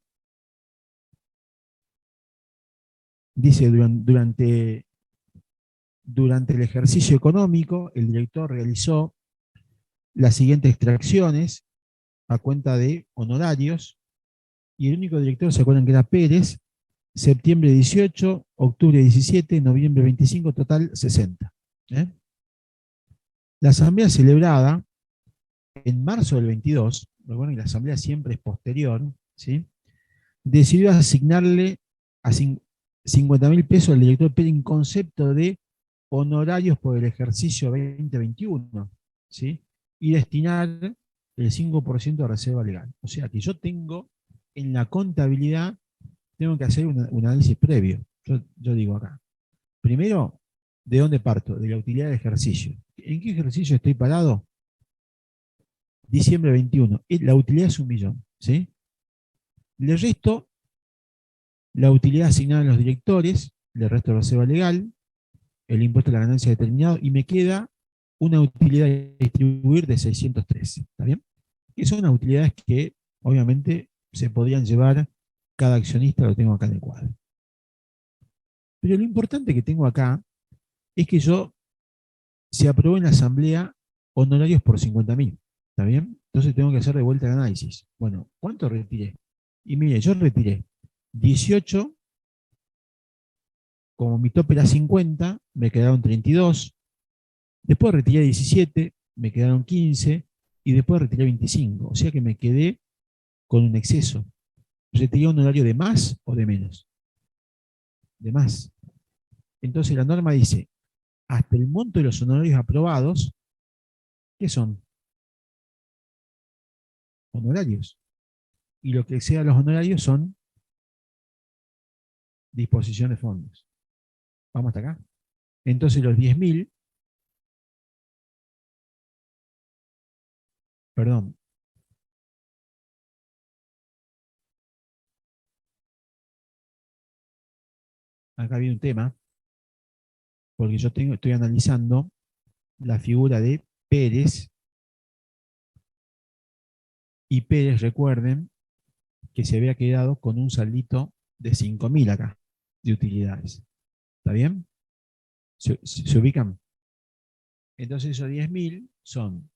Dice, durante el ejercicio económico, el director realizó las siguientes extracciones a cuenta de honorarios, y el único director, ¿se acuerdan que era Pérez? Septiembre 18, octubre 17, noviembre 25, total 60. ¿Eh? La asamblea celebrada en marzo del 22, recuerden que la asamblea siempre es posterior, ¿sí? Decidió asignarle a 50.000 pesos al director Pérez en concepto de honorarios por el ejercicio 2021, ¿sí? Y destinar el 5% de reserva legal. O sea que yo tengo en la contabilidad, tengo que hacer un análisis previo. Yo digo acá, primero, ¿de dónde parto? De la utilidad del ejercicio. ¿En qué ejercicio estoy parado? Diciembre 21. La utilidad es 1.000.000, ¿sí? Le resto la utilidad asignada a los directores, le resto la reserva legal, el impuesto a la ganancia determinado, y me queda una utilidad a distribuir de 603. ¿Está bien? Que son unas utilidades que obviamente se podrían llevar cada accionista, lo tengo acá en el cuadro. Pero lo importante que tengo acá es que se aprobó en la asamblea honorarios por 50.000. ¿Está bien? Entonces tengo que hacer de vuelta el análisis. Bueno, ¿cuánto retiré? Y mire, yo retiré 18, como mi tope era 50, me quedaron 32. Después retiré 17, me quedaron 15, y después retiré 25. O sea que me quedé con un exceso. ¿Retiré un honorario de más o de menos? De más. Entonces la norma dice, hasta el monto de los honorarios aprobados, ¿qué son? Honorarios. Y lo que exceda los honorarios son disposición de fondos. ¿Vamos hasta acá? Entonces los 10.000, perdón, acá viene un tema, porque yo estoy analizando la figura de Pérez, y Pérez, recuerden, que se había quedado con un saldito de 5.000 acá, de utilidades. ¿Está bien? ¿Se ubican? Entonces esos 10.000 son,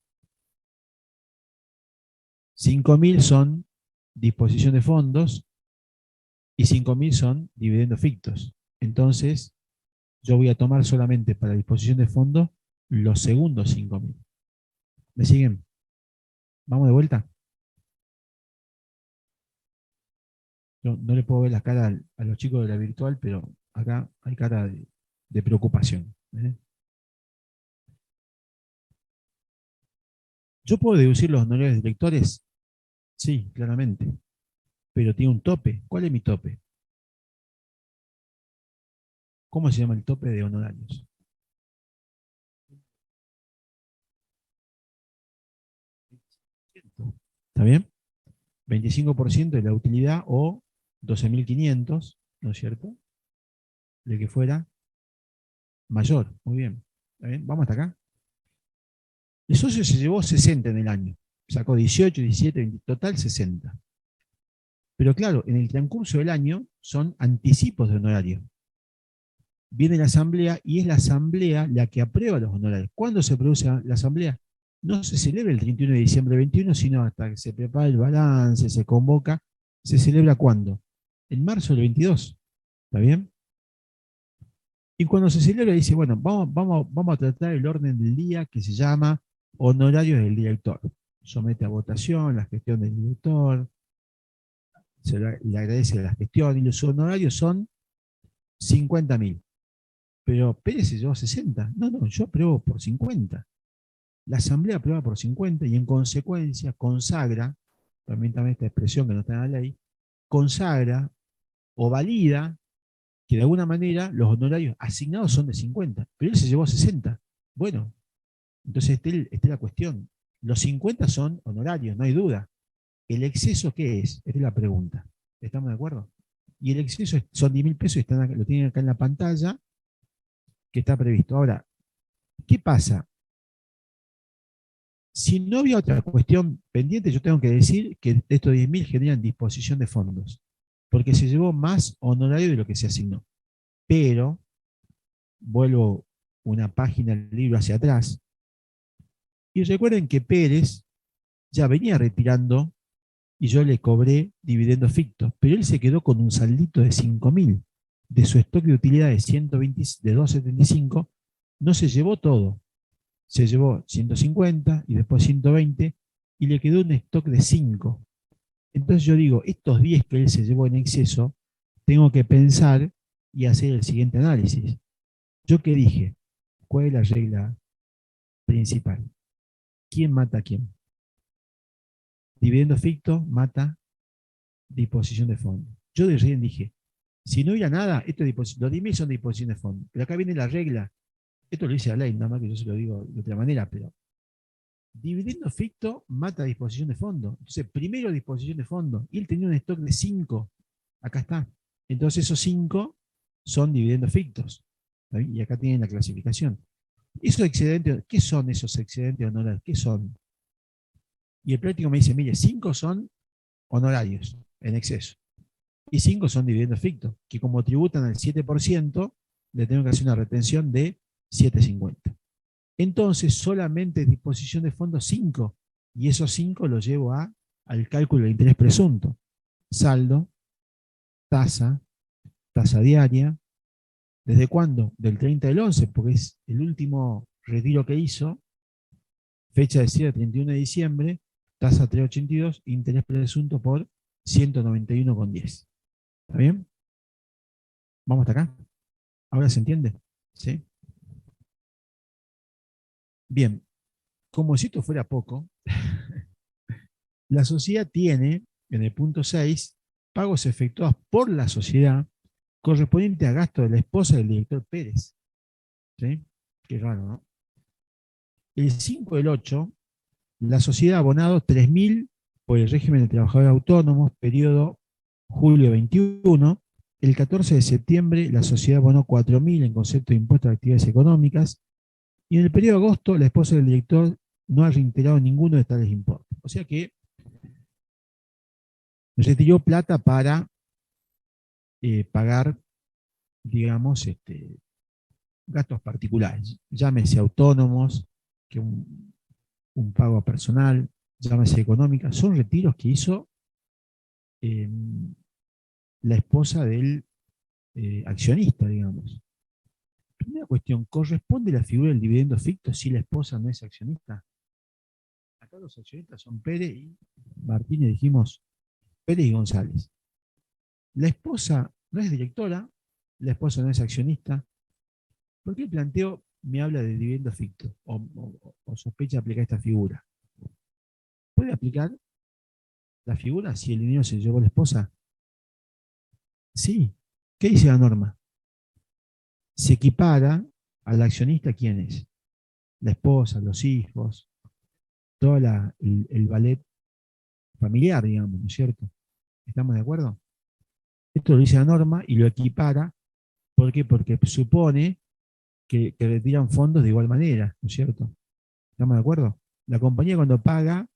5.000 son disposición de fondos y 5.000 son dividendos fictos. Entonces yo voy a tomar solamente para disposición de fondos los segundos 5.000. ¿Me siguen? ¿Vamos de vuelta? Yo no le puedo ver la cara a los chicos de la virtual, pero acá hay cara de preocupación. ¿Eh? ¿Yo puedo deducir los honorarios de directores? Sí, claramente. Pero tiene un tope. ¿Cuál es mi tope? ¿Cómo se llama el tope de honorarios? ¿Está bien? 25% de la utilidad o 12.500, ¿no es cierto? De que fuera mayor. Muy bien. ¿Está bien? Vamos hasta acá. El socio se llevó 60 en el año. Sacó 18, 17, 20, total 60. Pero claro, en el transcurso del año son anticipos de honorario. Viene la asamblea y es la asamblea la que aprueba los honorarios. ¿Cuándo se produce la asamblea? No se celebra el 31 de diciembre 21, sino hasta que se prepara el balance, se convoca. ¿Se celebra cuándo? En marzo del 22. ¿Está bien? Y cuando se celebra dice, bueno, vamos a tratar el orden del día que se llama honorarios del director. Somete a votación la gestión del director, le agradece la gestión, y los honorarios son 50.000. pero Pérez se llevó 60. No, no, yo apruebo por 50. La Asamblea aprueba por 50 y en consecuencia consagra, permítame esta expresión que no está en la ley, consagra o valida que de alguna manera los honorarios asignados son de 50, pero él se llevó 60. Bueno, entonces esta es la cuestión. Los 50 son honorarios, no hay duda. ¿El exceso qué es? Esta es la pregunta. ¿Estamos de acuerdo? Y el exceso son 10.000 pesos y lo tienen acá en la pantalla, que está previsto. Ahora, ¿qué pasa? Si no había otra cuestión pendiente, yo tengo que decir que estos 10.000 generan disposición de fondos, porque se llevó más honorario de lo que se asignó. Pero, vuelvo una página del libro hacia atrás, y recuerden que Pérez ya venía retirando y yo le cobré dividendos fictos, pero él se quedó con un saldito de 5.000 de su stock de utilidades de 275, no se llevó todo, se llevó 150 y después 120 y le quedó un stock de 5. Entonces yo digo, estos 10 que él se llevó en exceso, tengo que pensar y hacer el siguiente análisis. ¿Yo qué dije? ¿Cuál es la regla principal? ¿Quién mata a quién? Dividendo ficto mata disposición de fondo. Yo de recién dije, si no hubiera nada, esto es los 10.000 son disposición de fondo. Pero acá viene la regla. Esto lo dice la ley, nada más que yo se lo digo de otra manera, pero dividendo ficto mata disposición de fondo. Entonces, primero disposición de fondo. Y él tenía un stock de 5. Acá está. Entonces, esos 5 son dividendos fictos. Y acá tienen la clasificación. Esos excedentes, ¿qué son esos excedentes honorarios? ¿Qué son? Y el práctico me dice, mire, 5 son honorarios en exceso. Y 5 son dividendos fictos, que como tributan al 7%, le tengo que hacer una retención de 7.50. Entonces, solamente disposición de fondos 5, y esos 5 los llevo al cálculo de interés presunto. Saldo, tasa diaria. ¿Desde cuándo? Del 30 del 11, porque es el último retiro que hizo, fecha de cierre 31 de diciembre, tasa 3.82, interés presunto por 191,10. ¿Está bien? ¿Vamos hasta acá? ¿Ahora se entiende? ¿Sí? Bien, como si esto fuera poco, la sociedad tiene, en el punto 6, pagos efectuados por la sociedad correspondiente a gasto de la esposa del director Pérez. ¿Sí? Qué raro, ¿no? El 5 del 8, la sociedad ha abonado 3.000 por el régimen de trabajadores autónomos, periodo julio 21. El 14 de septiembre, la sociedad abonó 4.000 en concepto de impuestos de actividades económicas. Y en el periodo de agosto, la esposa del director no ha reintegrado ninguno de tales importes. O sea que retiró plata para pagar, digamos, gastos particulares. Llámese autónomos, que un pago personal, llámese económica. Son retiros que hizo la esposa del accionista, digamos. Primera cuestión, ¿corresponde la figura del dividendo ficto si la esposa no es accionista? Acá los accionistas son Pérez y Martínez, dijimos Pérez y González. La esposa no es directora, la esposa no es accionista. ¿Por qué el planteo me habla de dividendo ficto o sospecha aplicar esta figura? ¿Puede aplicar la figura si el dinero se llevó la esposa? Sí. ¿Qué dice la norma? Se equipara al accionista, ¿quién es? La esposa, los hijos, todo el ballet familiar, digamos, ¿no es cierto? ¿Estamos de acuerdo? Esto lo dice la norma y lo equipara. ¿Por qué? Porque supone que retiran fondos de igual manera, ¿no es cierto? ¿Estamos de acuerdo? La compañía cuando paga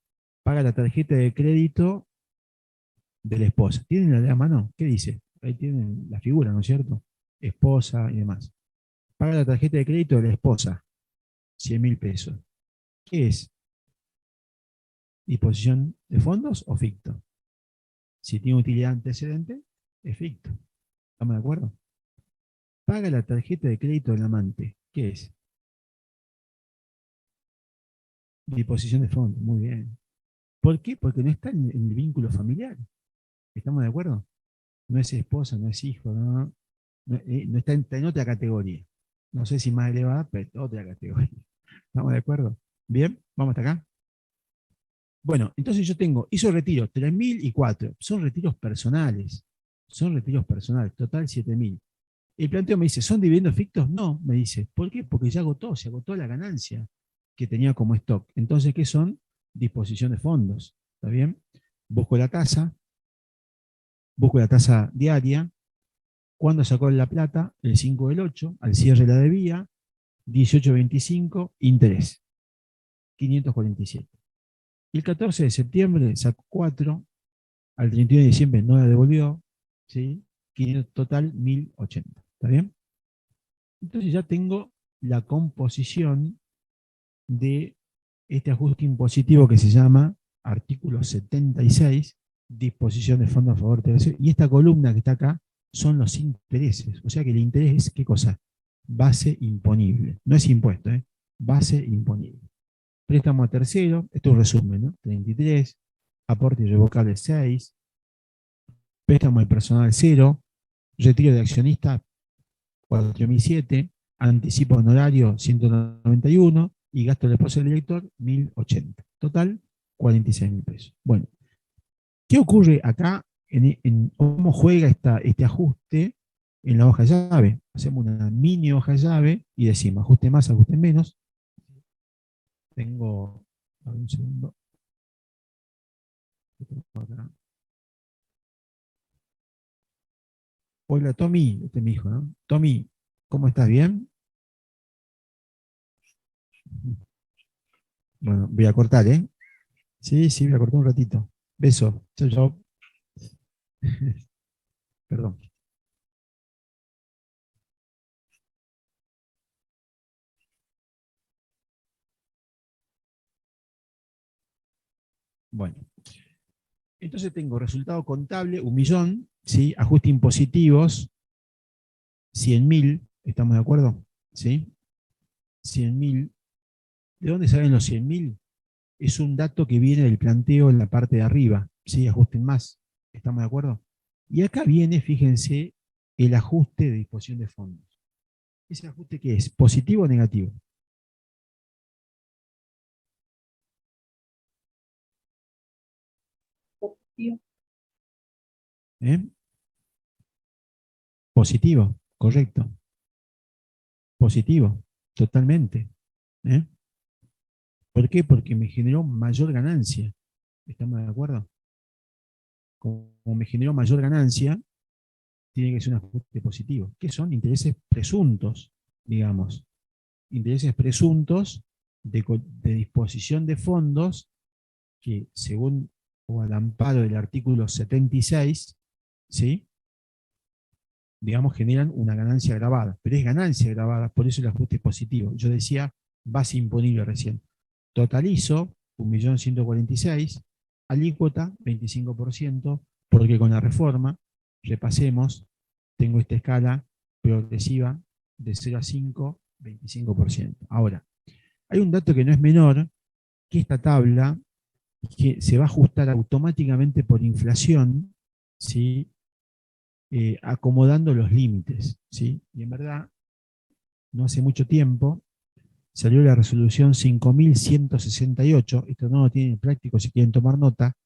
la tarjeta de crédito de la esposa. ¿Tienen la de la mano? ¿Qué dice? Ahí tienen la figura, ¿no es cierto? Esposa y demás. Paga la tarjeta de crédito de la esposa, 100.000 pesos. ¿Qué es? ¿Disposición de fondos o ficto? Si tiene utilidad antecedente, es ficto. ¿Estamos de acuerdo? Paga la tarjeta de crédito del amante. ¿Qué es? Disposición de fondos. Muy bien. ¿Por qué? Porque no está en el vínculo familiar. ¿Estamos de acuerdo? No es esposa, no es hijo, no está en otra categoría. No sé si más elevada, pero es otra categoría. ¿Estamos de acuerdo? Bien, vamos hasta acá. Bueno, entonces yo tengo esos retiros, 3.000 y 4. Son retiros personales. Son retiros personales, total 7.000. El planteo me dice, ¿son dividendos fictos? No, me dice. ¿Por qué? Porque ya se agotó la ganancia que tenía como stock. Entonces, ¿qué son? Disposición de fondos. ¿Está bien? Busco la tasa diaria. ¿Cuándo sacó la plata? El 5 del 8, al cierre la debía, 18.25, interés, 547. Y el 14 de septiembre sacó 4, al 31 de diciembre no la devolvió, ¿sí? 500, total 1.080. ¿Está bien? Entonces ya tengo la composición de este ajuste impositivo que se llama artículo 76, disposición de fondos a favor de terceros. Y esta columna que está acá son los intereses. O sea que el interés es, ¿qué cosa? Base imponible. No es impuesto, ¿eh? Base imponible. Préstamo a tercero, esto es un resumen, ¿no? 33, aporte irrevocable 6, préstamo de personal 0, retiro de accionista 4.007, anticipo honorario 191 y gasto de esposa del director 1.080. Total, 46.000 pesos. Bueno, ¿qué ocurre acá en cómo juega este ajuste en la hoja de llave? Hacemos una mini hoja de llave y decimos ajuste más, ajuste menos. Tengo, a ver, un segundo. Acá. Hola Tommy, este es mi hijo, ¿no? Tommy, ¿cómo estás? ¿Bien? Bueno, voy a cortar, ¿eh? Sí, voy a cortar un ratito. Beso. Chau, chau. Perdón. Bueno, entonces tengo resultado contable, 1.000.000, ¿sí? Ajuste impositivos, 100.000, ¿estamos de acuerdo? ¿Sí? 100.000. ¿De dónde salen los 100.000? Es un dato que viene del planteo en la parte de arriba, ¿sí? Ajusten más, ¿estamos de acuerdo? Y acá viene, fíjense, el ajuste de disposición de fondos. ¿Ese ajuste qué es? ¿Positivo o negativo? Positivo. ¿Eh? Positivo, correcto. Positivo, totalmente. ¿Eh? ¿Por qué? Porque me generó mayor ganancia. ¿Estamos de acuerdo? Como me generó mayor ganancia, tiene que ser un ajuste positivo. ¿Qué son? Intereses presuntos, digamos. Intereses presuntos de disposición de fondos que, según o al amparo del artículo 76, ¿sí? Digamos, generan una ganancia grabada. Pero es ganancia grabada, por eso el ajuste es positivo. Yo decía base imponible recién. Totalizo 1.146.000, alícuota 25%, porque con la reforma, repasemos, tengo esta escala progresiva de 0 a 5, 25%. Ahora, hay un dato que no es menor, que esta tabla que se va a ajustar automáticamente por inflación, ¿sí? Acomodando los límites, ¿sí? Y en verdad, no hace mucho tiempo, salió la resolución 5.168, esto no lo tienen en práctico si quieren tomar nota,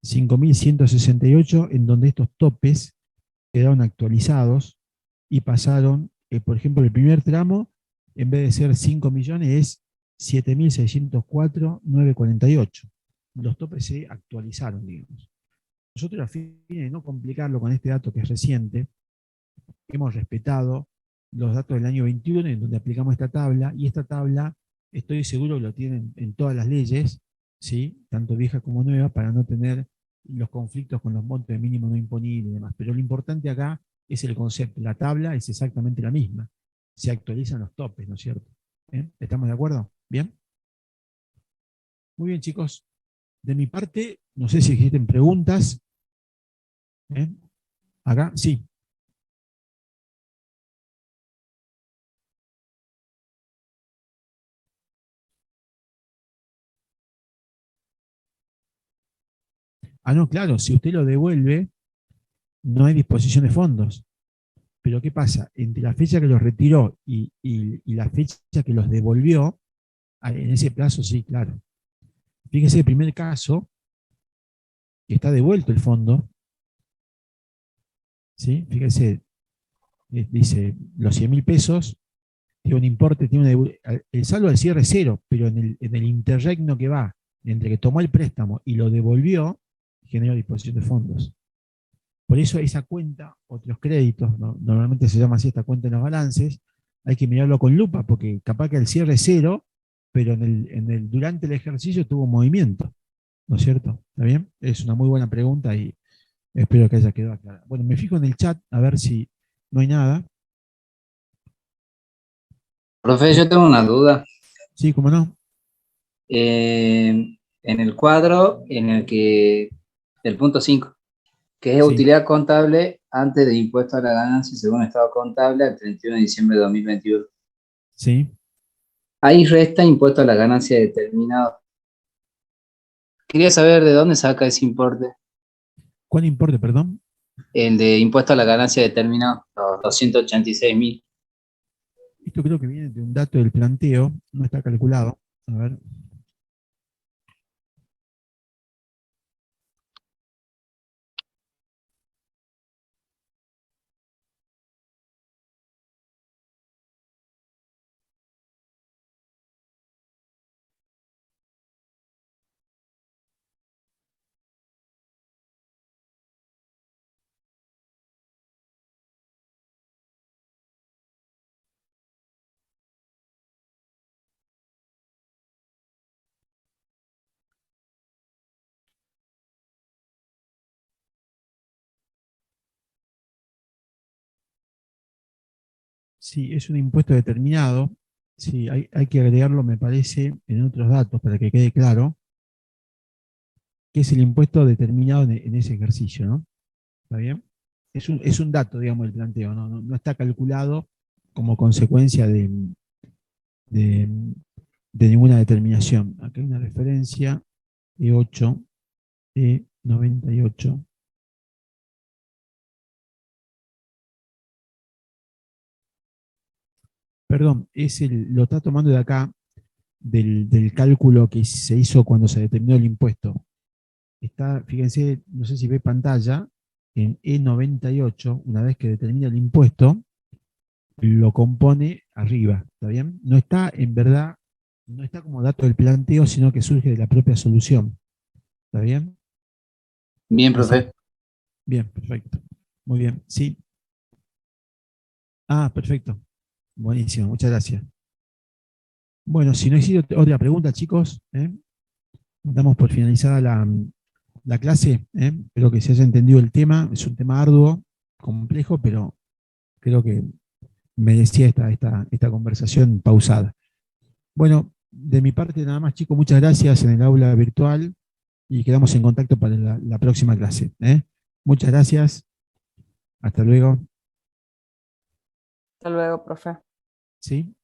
5.168, en donde estos topes quedaron actualizados y pasaron, por ejemplo, el primer tramo, en vez de ser 5 millones, es 7.604.948. Los topes se actualizaron, digamos. Nosotros, a fin de no complicarlo con este dato que es reciente, hemos respetado los datos del año 21, en donde aplicamos esta tabla, y esta tabla estoy seguro que lo tienen en todas las leyes, ¿sí? Tanto vieja como nueva, para no tener los conflictos con los montos de mínimo no imponible y demás. Pero lo importante acá es el concepto. La tabla es exactamente la misma. Se actualizan los topes, ¿no es cierto? ¿Estamos de acuerdo? ¿Bien? Muy bien, chicos. De mi parte, no sé si existen preguntas. Acá, sí. Ah, no, claro, si usted lo devuelve, no hay disposición de fondos. Pero ¿qué pasa? Entre la fecha que los retiró y la fecha que los devolvió, en ese plazo sí, claro. Fíjese el primer caso, que está devuelto el fondo, ¿sí? Fíjese, dice, los 100.000 pesos, tiene un importe, el saldo del cierre es cero, pero en el interregno que va entre que tomó el préstamo y lo devolvió, generó disposición de fondos. Por eso esa cuenta, otros créditos, ¿no? Normalmente se llama así esta cuenta en los balances, hay que mirarlo con lupa, porque capaz que el cierre es cero, pero durante el ejercicio tuvo movimiento, ¿no es cierto? ¿Está bien? Es una muy buena pregunta y espero que haya quedado aclarada. Bueno, me fijo en el chat a ver si no hay nada. Profe, yo tengo una duda. Sí, ¿cómo no? En el cuadro el punto 5, que es Sí. utilidad contable antes de impuesto a la ganancia según estado contable al 31 de diciembre de 2021. Sí. Ahí resta impuesto a la ganancia determinado. Quería saber de dónde saca ese importe. ¿Cuál importe, perdón? El de impuesto a la ganancia determinado, los 286.000. Esto creo que viene de un dato del planteo, no está calculado. A ver. Sí, es un impuesto determinado. Sí, hay que agregarlo, me parece, en otros datos para que quede claro, que es el impuesto determinado en ese ejercicio, ¿no? ¿Está bien? Es un dato, digamos, el planteo, ¿no? No está calculado como consecuencia de- de ninguna determinación. Acá hay una referencia E8, E98. Perdón, lo está tomando de acá, del cálculo que se hizo cuando se determinó el impuesto. Está, fíjense, no sé si ve pantalla, en E98, una vez que determina el impuesto, lo compone arriba, ¿está bien? No está, en verdad, no está como dato del planteo, sino que surge de la propia solución. ¿Está bien? Bien, Así. profe. Bien, perfecto. Muy bien, sí. Ah, perfecto. Buenísimo, muchas gracias. Bueno, si no existe otra pregunta, chicos, damos por finalizada la clase. Espero que se haya entendido el tema. Es un tema arduo, complejo, pero creo que merecía esta conversación pausada. Bueno, de mi parte nada más, chicos, muchas gracias en el aula virtual y quedamos en contacto para la próxima clase. Muchas gracias. Hasta luego. Hasta luego, profe. ¿Sí?